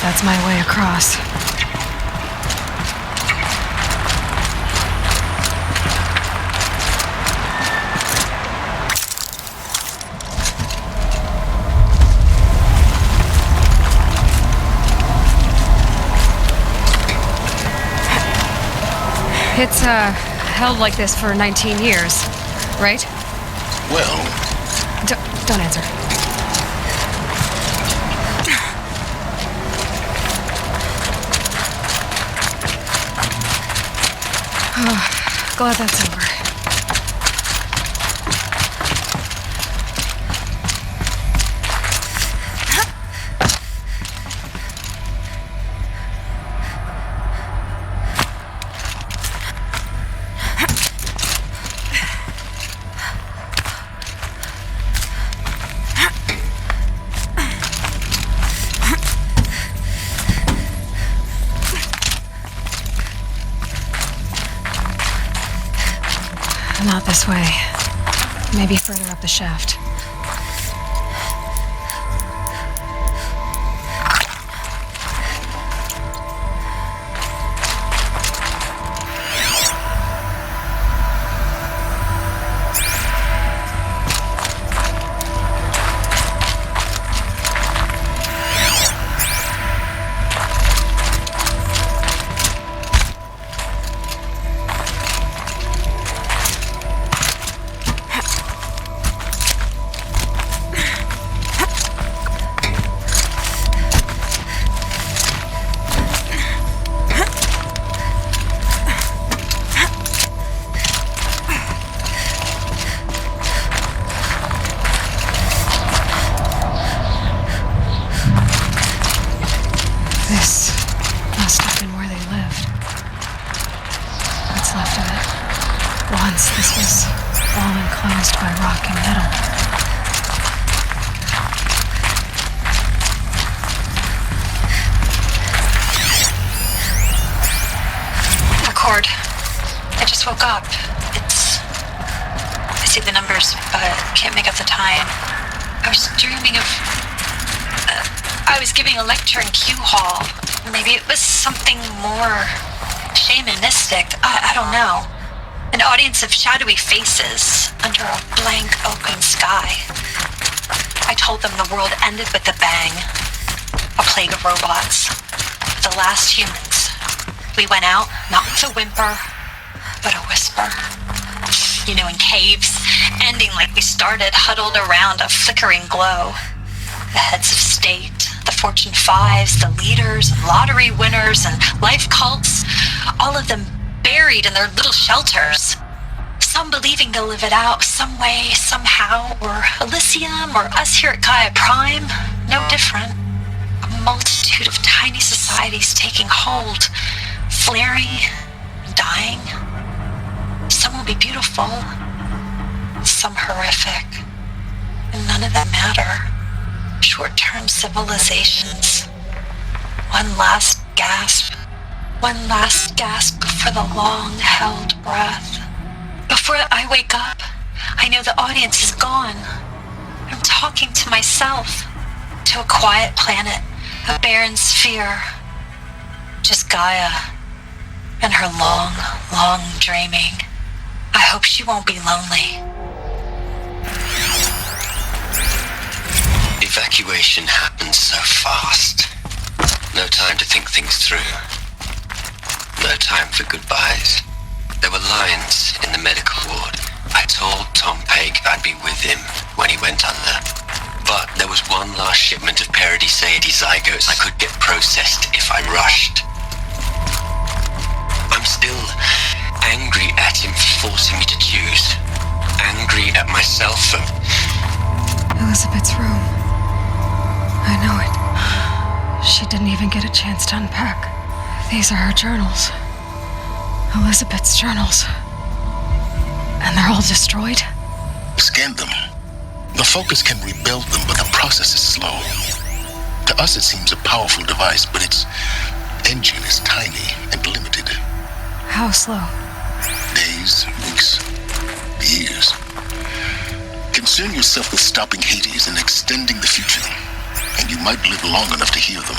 that's my way across. It's, held like this for 19 years, right? Well... Don't answer. Oh, glad that's over. Not this way. Maybe further up the shaft. A lecture in Q Hall. Maybe it was something more shamanistic. I don't know. An audience of shadowy faces under a blank open sky. I told them the world ended with a bang. A plague of robots. The last humans. We went out, not with a whimper, but a whisper. You know, in caves, ending like we started, huddled around a flickering glow. The heads of state, the Fortune 5s, the leaders, and lottery winners, and life cults, all of them buried in their little shelters. Some believing they'll live it out some way, somehow, or Elysium, or us here at Gaia Prime, no different. A multitude of tiny societies taking hold, flaring, dying. Some will be beautiful, some horrific, and none of them matter. Short-term civilizations. One last gasp. One last gasp for the long-held breath. Before I wake up, I know the audience is gone. I'm talking to myself. To a quiet planet, a barren sphere. Just Gaia. And her long, long dreaming. I hope she won't be lonely. Evacuation happened so fast. No time to think things through. No time for goodbyes. There were lines in the medical ward. I told Tom Peg I'd be with him when he went under. But there was one last shipment of Paradiseidae zygotes I could get processed if I rushed. I'm still angry at him for forcing me to choose. Angry at myself for... Elizabeth's room. I know it. She didn't even get a chance to unpack. These are her journals. Elizabeth's journals. And they're all destroyed? Scan them. The Focus can rebuild them, but the process is slow. To us it seems a powerful device, but its engine is tiny and limited. How slow? Days, weeks, years. Concern yourself with stopping Hades and extending the future, and you might live long enough to hear them.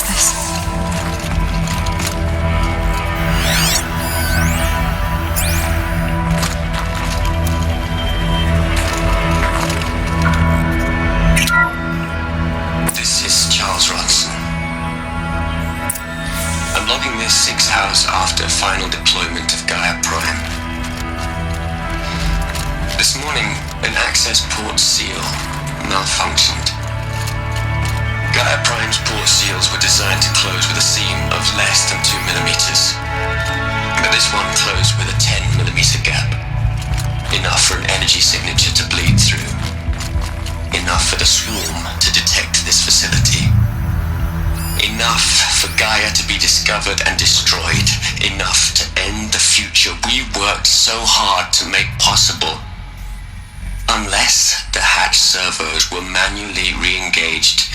this? This is Charles Ronson. I'm logging this 6 hours after final deployment of Gaia Prime. This morning, an access port seal malfunctioned. Gaia Prime's port seals were designed to close with a seam of less than 2 millimeters. But this one closed with a 10 millimeter gap. Enough for an energy signature to bleed through. Enough for the swarm to detect this facility. Enough for Gaia to be discovered and destroyed. Enough to end the future we worked so hard to make possible. Unless the hatch servos were manually re-engaged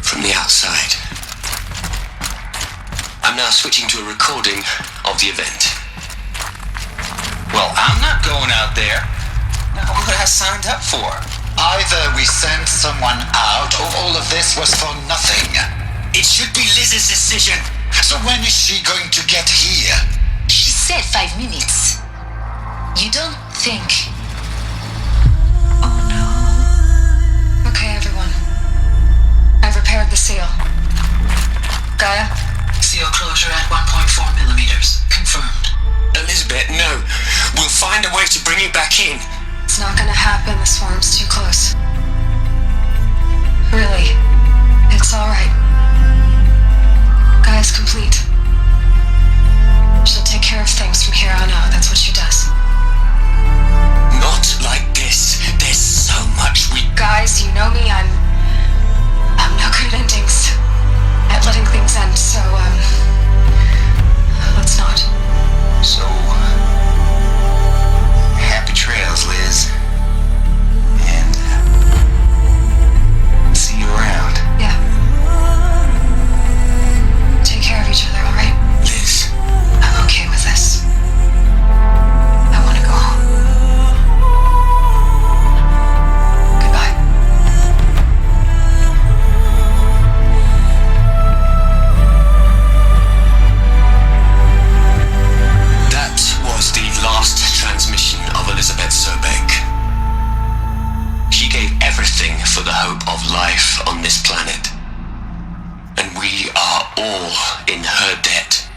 from the outside. I'm now switching to a recording of the event. Well, I'm not going out there. Now, what I signed up for? Either we sent someone out, or all of this was for nothing. It should be Liz's decision. So when is she going to get here? She said 5 minutes. You don't think... Oh no. Okay, everyone. I've repaired the seal. Gaia? Seal closure at 1.4 millimeters. Confirmed. Elizabeth, no. We'll find a way to bring you back in. It's not gonna happen. The swarm's too close. Really. It's alright. Gaia's complete. She'll take care of things from here on out. That's what she does. Not like this. There's so much we... Guys, you know me. I'm no good at endings. At letting things end, so, let's not. So, happy trails, Liz. And, see you around. Yeah. Take care of each other, alright? Liz. I'm okay with this. I want to go home. Goodbye. That was the last transmission of Elizabeth Sobek. She gave everything for the hope of life on this planet. And we are all in her debt.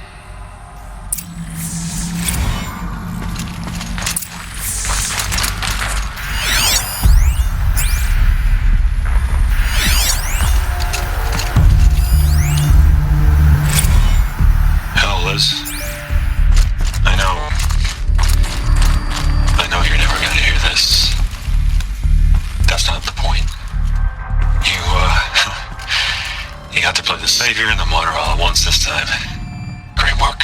Hell, Liz. I know you're never gonna hear this. That's not the point. You got to play the savior and the martyr all at once this time. Great work.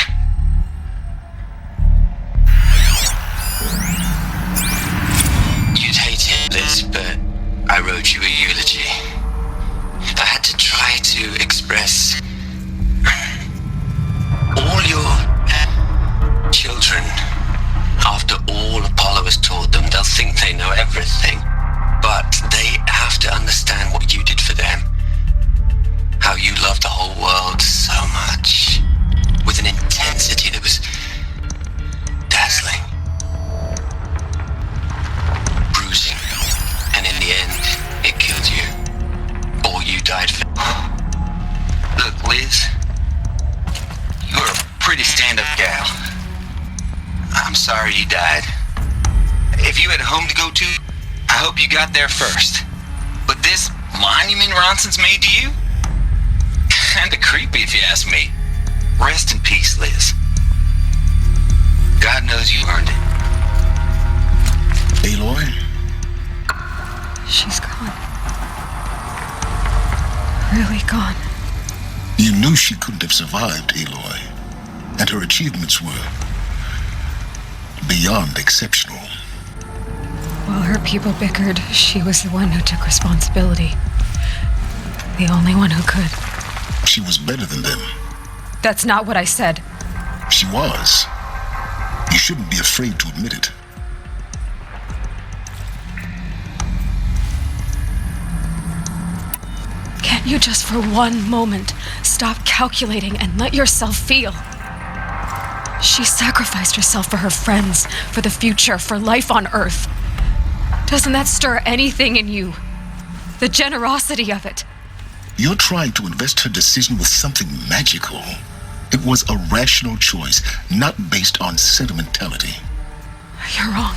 You'd hate it, Liz, but I wrote you a eulogy. I had to try to express all your children. After all Apollo has taught them, they'll think they know everything. But they have to understand what you did for them. How you loved the whole world so much. With an intensity that was dazzling. Bruising. And in the end, it killed you. Or you died for... Look, Liz. You're a pretty stand-up gal. I'm sorry you died. If you had a home to go to, I hope you got there first. But this monument Ronson's made to you? Kinda creepy if you ask me. Rest in peace, Liz. God knows you earned it. Aloy? She's gone. Really gone. You knew she couldn't have survived, Aloy. And her achievements were beyond exceptional. While her people bickered, she was the one who took responsibility. The only one who could. She was better than them. That's not what I said. She was. You shouldn't be afraid to admit it. Ken. you just for one moment stop calculating and let yourself feel. She sacrificed herself for her friends, for the future, for life on Earth. Doesn't that stir anything in you? The generosity of it. You're trying to invest her decision with something magical. It was a rational choice, not based on sentimentality. You're wrong.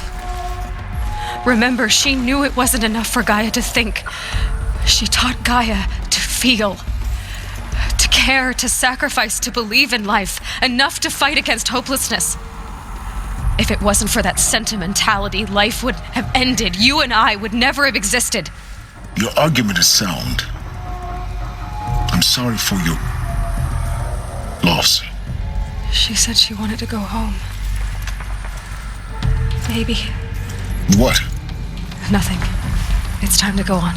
Remember, she knew it wasn't enough for Gaia to think. She taught Gaia to feel. To care, to sacrifice, to believe in life. Enough to fight against hopelessness. If it wasn't for that sentimentality, life would have ended. You and I would never have existed. Your argument is sound. I'm sorry for your loss. She said she wanted to go home. Maybe. What? Nothing. It's time to go on.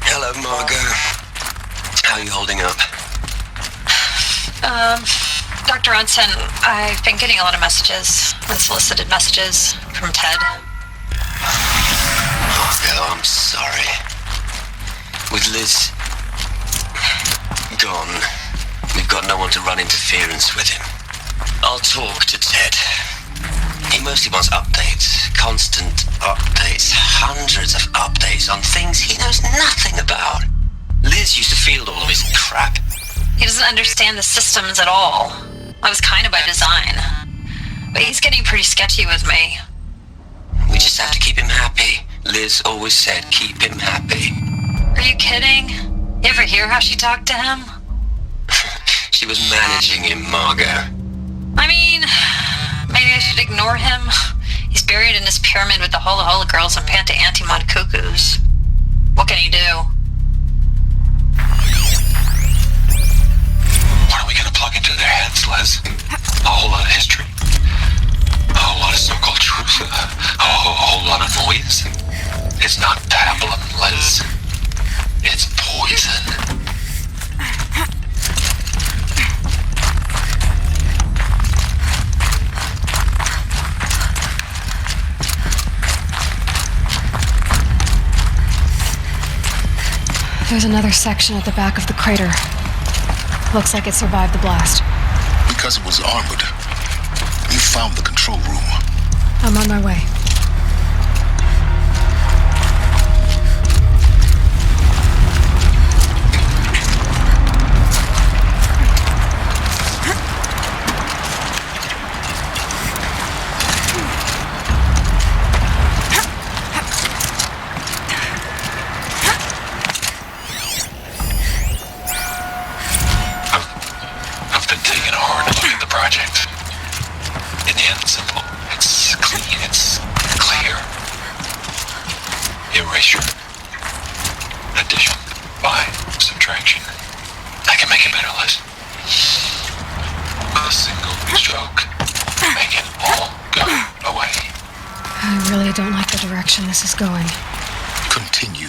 Hello, Margot. How are you holding up? Dr. Ronson, I've been getting a lot of messages, unsolicited messages from Ted. Margot, I'm sorry. With Liz gone, we've got no one to run interference with him. I'll talk to Ted. He mostly wants updates, constant updates, hundreds of updates on things he knows nothing about. Liz used to field all of his crap. He doesn't understand the systems at all. That was kind of by design. But he's getting pretty sketchy with me. We just have to keep him happy. Liz always said keep him happy. Are you kidding? You ever hear how she talked to him? She was managing him, Margot. I mean, maybe I should ignore him. He's buried in his pyramid with the Hola Hola girls and Panta Antimod cuckoos. What can he do? What are we gonna plug into their heads, Liz? A whole lot of history? A whole lot of so-called truth? A whole lot of noise? It's not pablum, Liz. It's poison. There's another section at the back of the crater. Looks like it survived the blast. Because it was armored. You found the control room. I'm on my way. I've been taking a hard look at the project. In the end, it's simple. It's clean. It's clear. Erasure. Addition. By subtraction. I can make it better, Liz. With a single stroke. Make it all go away. I really don't like the direction this is going. Continue.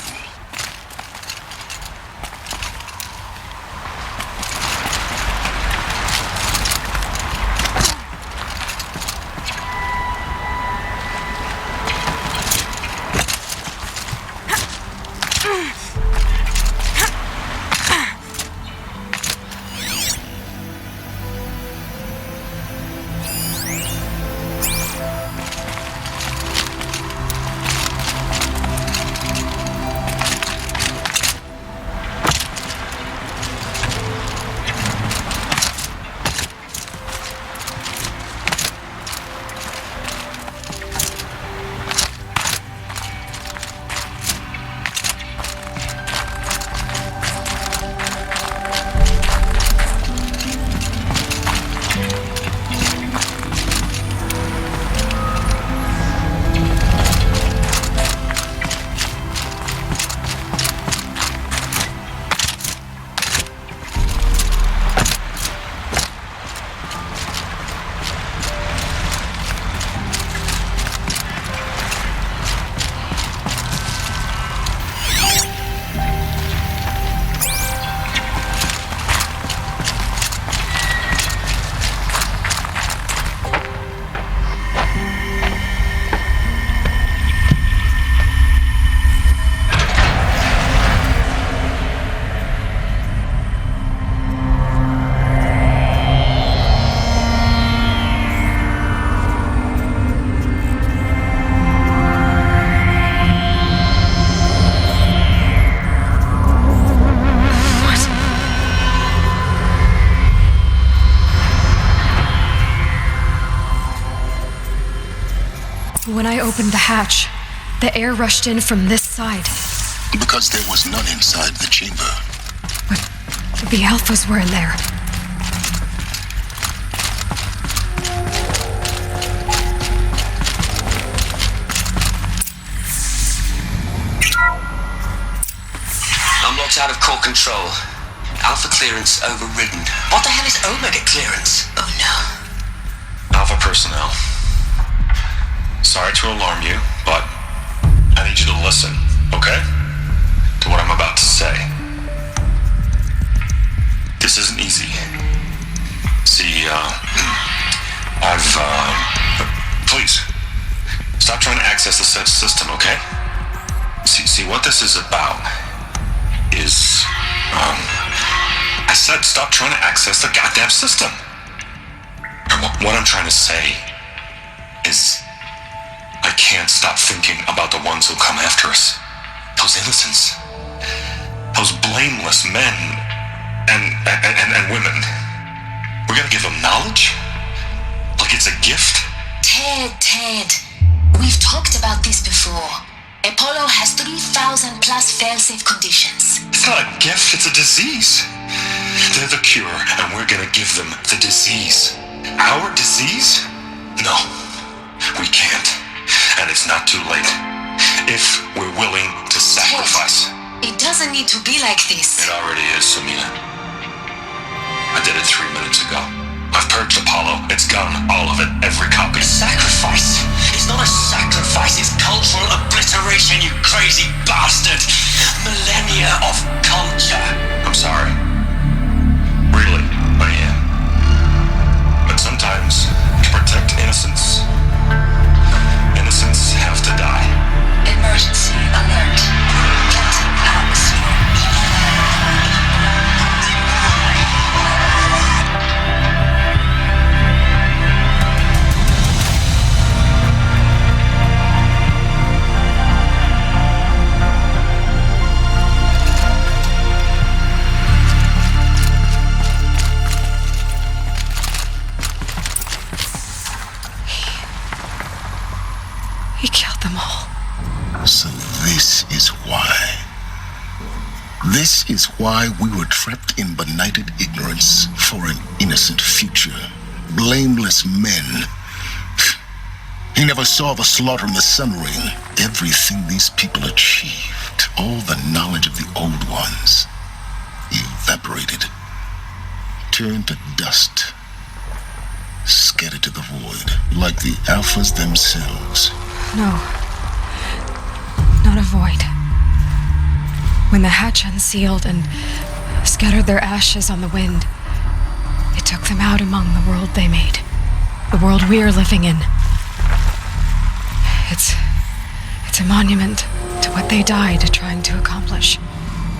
When I opened the hatch, the air rushed in from this side. Because there was none inside the chamber. But the Alphas were in there. I'm locked out of core control. Alpha clearance overridden. What the hell is Omega clearance? Oh no. Alpha personnel. Sorry to alarm you, but I need you to listen, okay? To what I'm about to say. This isn't easy. See, please, stop trying to access the system, okay? See, what this is about is, I said stop trying to access the goddamn system. And what I'm trying to say is, I can't stop thinking about the ones who come after us. Those innocents. Those blameless men and women. We're gonna give them knowledge? Like it's a gift? Ted. We've talked about this before. Apollo has 3,000 plus fail-safe conditions. It's not a gift, it's a disease. They're the cure, and we're gonna give them the disease. Our disease? No, we can't. And it's not too late. If we're willing to sacrifice. Ted, it doesn't need to be like this. It already is, Samina. I did it 3 minutes ago. I've purged Apollo. It's gone. All of it. Every copy. Sacrifice? It's not a sacrifice, it's cultural obliteration, you crazy bastard! Millennia of culture! I'm sorry. Really, I am. But sometimes, to protect innocence, innocents have to die. Emergency alert. Captain atmosphere. He killed them all. So this is why. This is why we were trapped in benighted ignorance for an innocent future. Blameless men. He never saw the slaughter in the sun ring. Everything these people achieved, all the knowledge of the old ones, evaporated, turned to dust, scattered to the void, like the Alphas themselves. No. Not a void. When the hatch unsealed and scattered their ashes on the wind, it took them out among the world they made. The world we're living in. It's a monument to what they died trying to accomplish.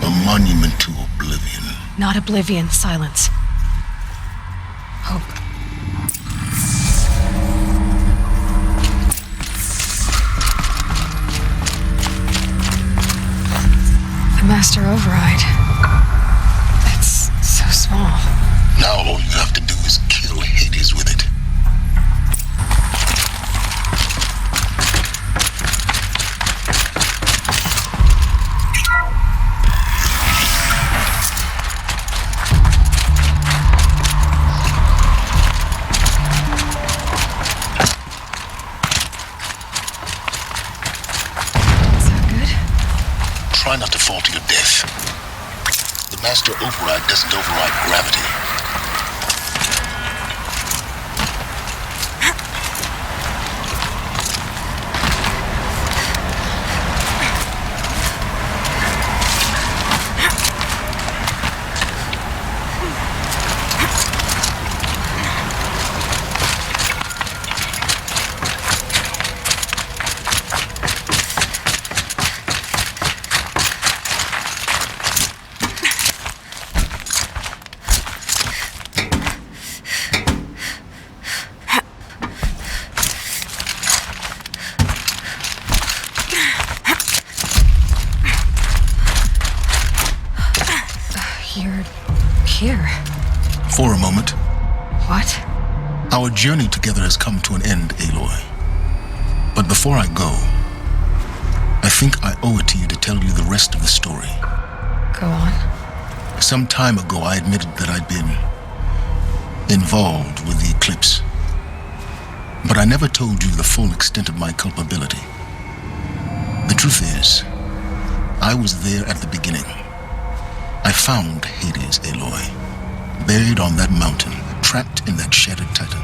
A monument to oblivion. Not oblivion, silence. Hope. The master override. It's so small. Now all you have to do is kill Hades with it. Try not to fall to your death. The master override doesn't override gravity. Here. For a moment. What? Our journey together has come to an end, Aloy. But before I go, I think I owe it to you to tell you the rest of the story. Go on. Some time ago, I admitted that I'd been involved with the eclipse. But I never told you the full extent of my culpability. The truth is, I was there at the beginning. I found Hades, Aloy, buried on that mountain, trapped in that shattered titan.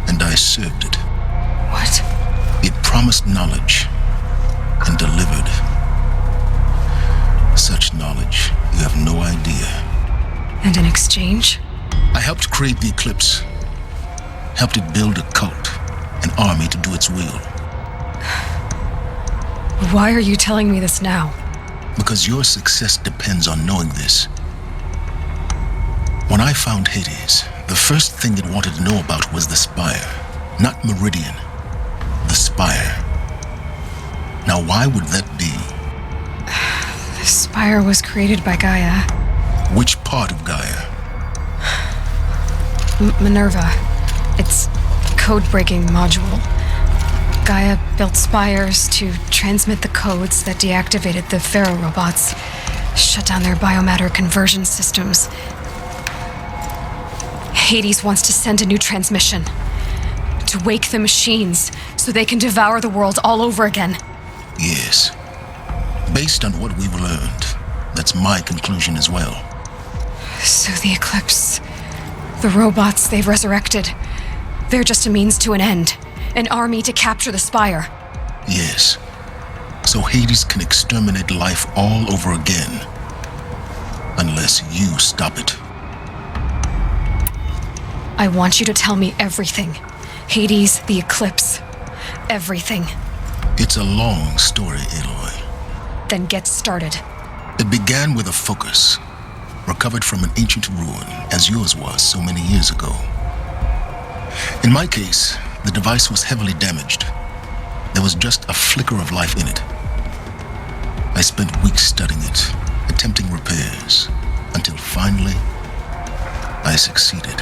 And I served it. What? It promised knowledge and delivered. Such knowledge, you have no idea. And in exchange? I helped create the eclipse. Helped it build a cult, an army to do its will. Why are you telling me this now? Because your success depends on knowing this. When I found Hades, the first thing it wanted to know about was the Spire. Not Meridian. The Spire. Now why would that be? The Spire was created by Gaia. Which part of Gaia? Minerva. Its code-breaking module. Gaia built spires to transmit the codes that deactivated the Pharaoh robots, shut down their biomatter conversion systems. Hades wants to send a new transmission. To wake the machines so they can devour the world all over again. Yes. Based on what we've learned, that's my conclusion as well. So the Eclipse, the robots they've resurrected, they're just a means to an end. An army to capture the Spire. Yes. So Hades can exterminate life all over again. Unless you stop it. I want you to tell me everything. Hades, the Eclipse. Everything. It's a long story, Aloy. Then get started. It began with a focus, recovered from an ancient ruin, as yours was so many years ago. In my case, the device was heavily damaged. There was just a flicker of life in it. I spent weeks studying it, attempting repairs, until finally, I succeeded.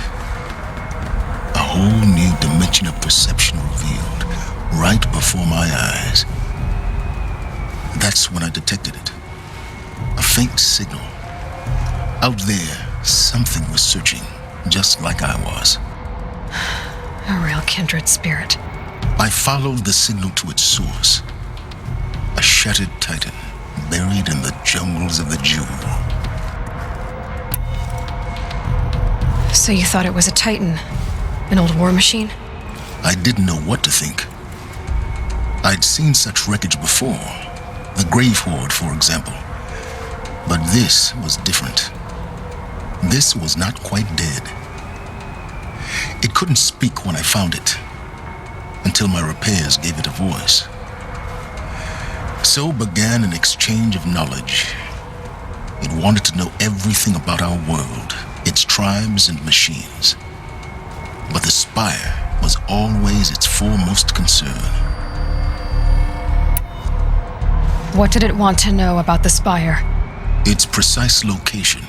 A whole new dimension of perception revealed, right before my eyes. That's when I detected it. A faint signal. Out there, something was searching, just like I was. A real kindred spirit. I followed the signal to its source. A shattered titan, buried in the jungles of the Jewel. So you thought it was a titan? An old war machine? I didn't know what to think. I'd seen such wreckage before. The Grave Horde, for example. But this was different. This was not quite dead. It couldn't speak when I found it, until my repairs gave it a voice. So began an exchange of knowledge. It wanted to know everything about our world, its tribes and machines. But the Spire was always its foremost concern. What did it want to know about the Spire? Its precise location,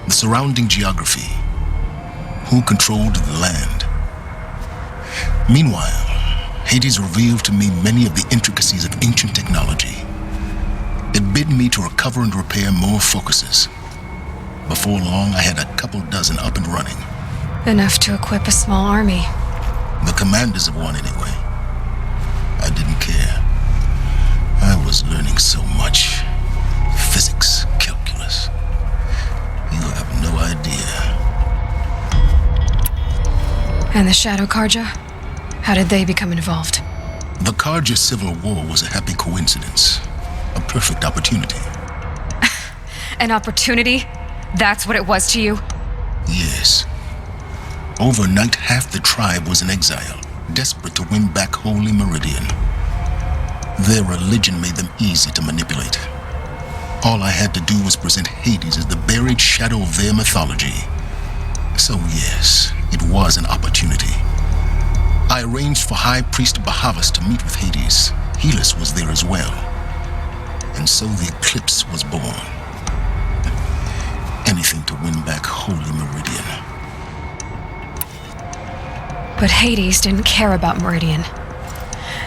the surrounding geography, who controlled the land. Meanwhile, Hades revealed to me many of the intricacies of ancient technology. It bid me to recover and repair more focuses. Before long, I had a couple dozen up and running. Enough to equip a small army. The commanders of one, anyway. I didn't care. I was learning so much. Physics, calculus. You have no idea. And the Shadow Karja? How did they become involved? The Karja Civil War was a happy coincidence. A perfect opportunity. An opportunity? That's what it was to you? Yes. Overnight, half the tribe was in exile, desperate to win back Holy Meridian. Their religion made them easy to manipulate. All I had to do was present Hades as the buried shadow of their mythology. So yes, it was an opportunity. I arranged for High Priest Bahavas to meet with Hades. Helis was there as well. And so the Eclipse was born. Anything to win back Holy Meridian. But Hades didn't care about Meridian.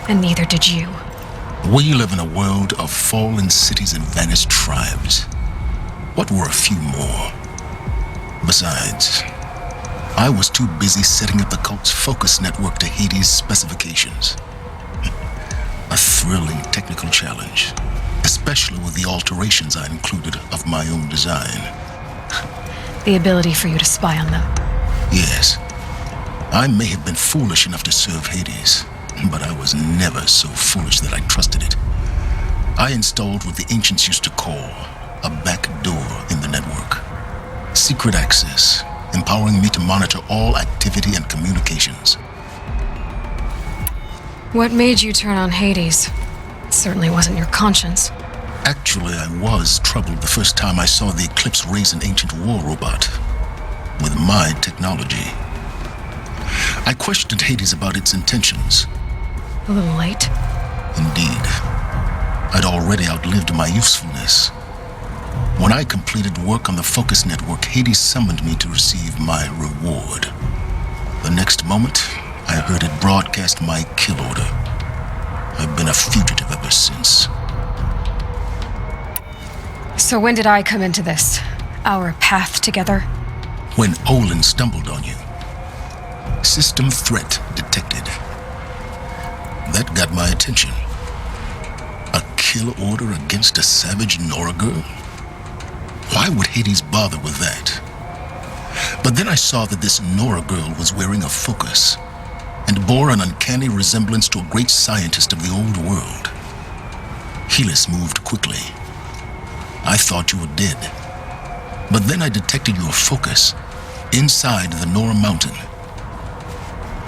And neither did you. We live in a world of fallen cities and vanished tribes. What were a few more? Besides, I was too busy setting up the cult's focus network to Hades' specifications. A thrilling technical challenge, especially with the alterations I included of my own design. The ability for you to spy on them. Yes. I may have been foolish enough to serve Hades, but I was never so foolish that I trusted it. I installed what the ancients used to call a back door in the network. Secret access, empowering me to monitor all activity and communications. What made you turn on Hades? It certainly wasn't your conscience. Actually, I was troubled the first time I saw the Eclipse raise an ancient war robot with my technology. I questioned Hades about its intentions. A little late. Indeed. I'd already outlived my usefulness. When I completed work on the Focus Network, Hades summoned me to receive my reward. The next moment, I heard it broadcast my kill order. I've been a fugitive ever since. So when did I come into this? Our path together? When Olin stumbled on you. System threat detected. That got my attention. A kill order against a savage Nora girl? Why would Hades bother with that? But then I saw that this Nora girl was wearing a focus and bore an uncanny resemblance to a great scientist of the old world. Helis moved quickly. I thought you were dead. But then I detected your focus inside the Nora mountain.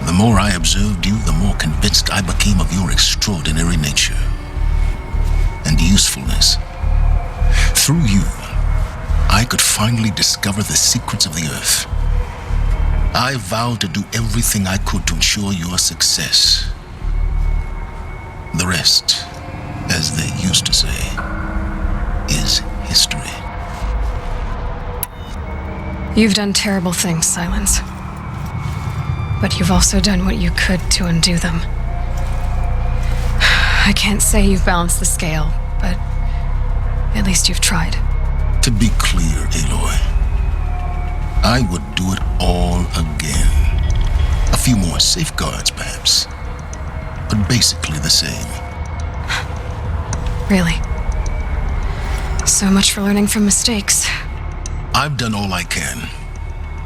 The more I observed you, the more convinced I became of your extraordinary nature and usefulness. Through you, I could finally discover the secrets of the Earth. I vowed to do everything I could to ensure your success. The rest, as they used to say, is history. You've done terrible things, Silence. But you've also done what you could to undo them. I can't say you've balanced the scale, but at least you've tried. To be clear, Aloy, I would do it all again. A few more safeguards, perhaps, but basically the same. Really? So much for learning from mistakes. I've done all I can.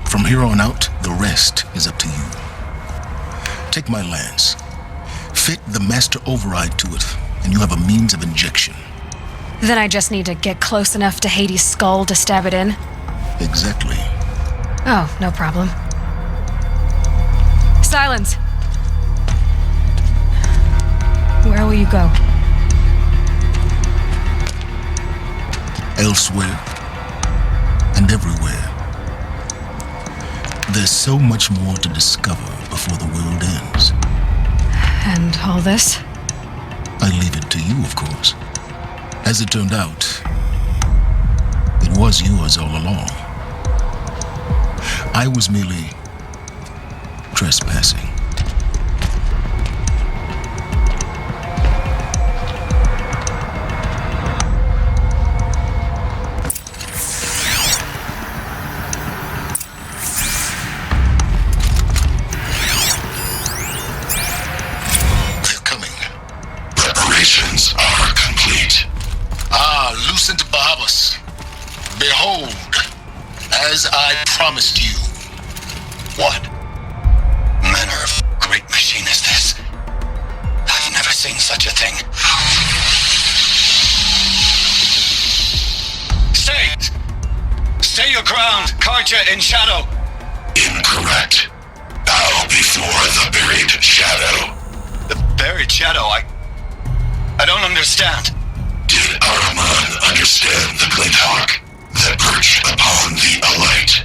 From here on out, the rest is up to you. Take my lance. Fit the master override to it, and you have a means of injection. Then I just need to get close enough to Hades' skull to stab it in? Exactly. Oh, no problem. Silence! Where will you go? Elsewhere and everywhere. There's so much more to discover before the world ends. And all this? I leave it to you, of course. As it turned out, it was yours all along. I was merely trespassing. As I promised you. What manner of great machine is this? I've never seen such a thing. Stay your ground, Karja in shadow. Incorrect. Bow before the buried shadow. The buried shadow? I don't understand. Did Ahriman understand the glint hawk that perched upon the alight?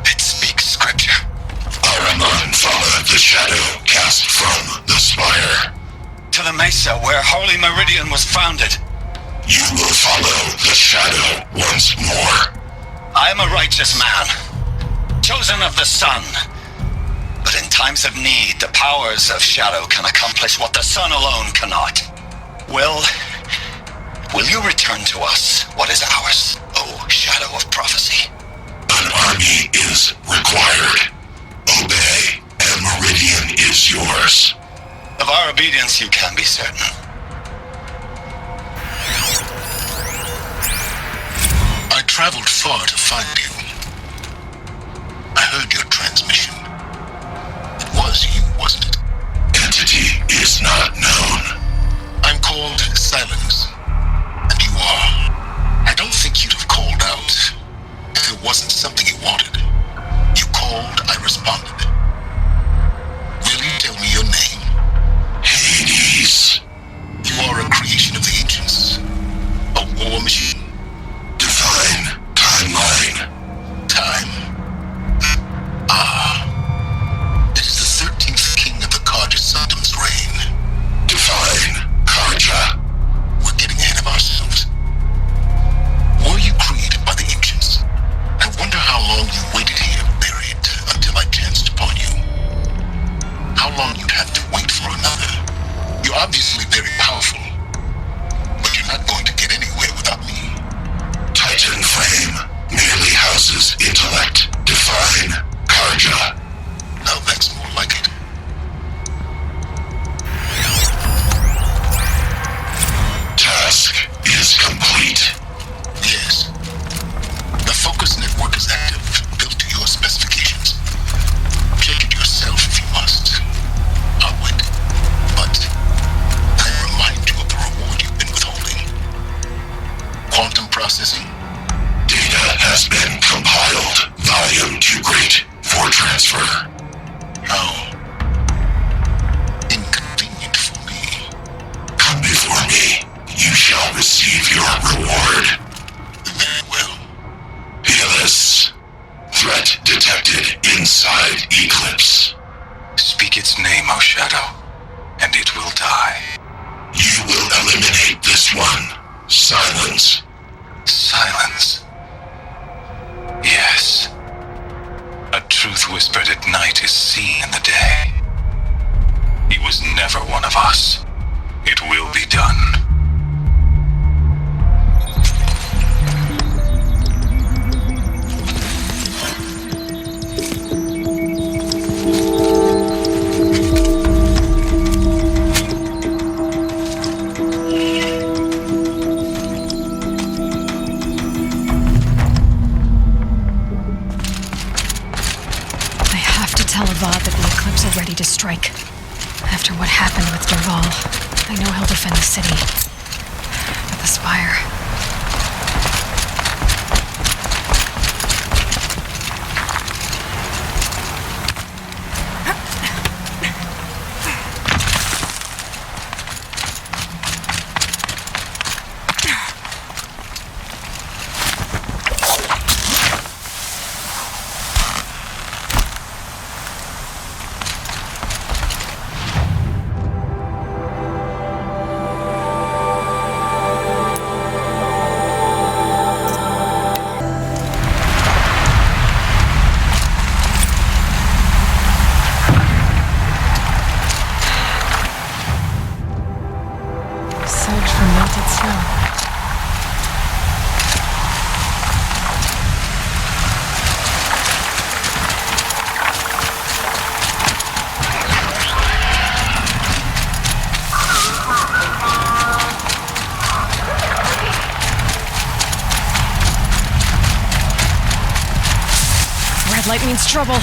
It speaks scripture. Ahriman followed the shadow cast from the spire. To the mesa where Holy Meridian was founded. You will follow the shadow once more. I am a righteous man, chosen of the sun. times of need, the powers of shadow can accomplish what the sun alone cannot. Will you return to us what is ours, O shadow of prophecy? An army is required. Obey, and Meridian is yours. Of our obedience you can be certain. I traveled far to find you. I heard your transmission. It was you, wasn't it? Entity is not known. I'm called Silence, and you are. I don't think you'd have called out if it wasn't something you wanted. You called, I responded. Will you tell me your name? Hades. You are a creation of the ancients. A war machine. Define timeline. Time. It is the 13th king of the Karja Saddam's reign. Define Karja. We're getting ahead of ourselves. Were you created by the ancients? I wonder how long you waited here, buried, until I chanced upon you. How long you'd have to wait for another. You're obviously very powerful, but you're not going to get anywhere without me. Titan flame merely houses intellect. Define Karja. Now that's more like it. Task is complete. Yes. The focus network is active, built to your specifications. Check it yourself if you must. I'll wait. But I remind you of the reward you've been withholding. Quantum processing. Data has been compiled. Volume too great for transfer. How inconvenient for me. Come before me. You shall receive your reward. Very well. Peerless. Threat detected inside Eclipse. Speak its name, O Shadow, and it will die. You will eliminate this one. Silence. Silence. Yes. A truth whispered at night is seen in the day. He was never one of us. It will be done. Tell Avad that the Eclipse are ready to strike. After what happened with Derval, I know he'll defend the city. But the Spire... Light means trouble.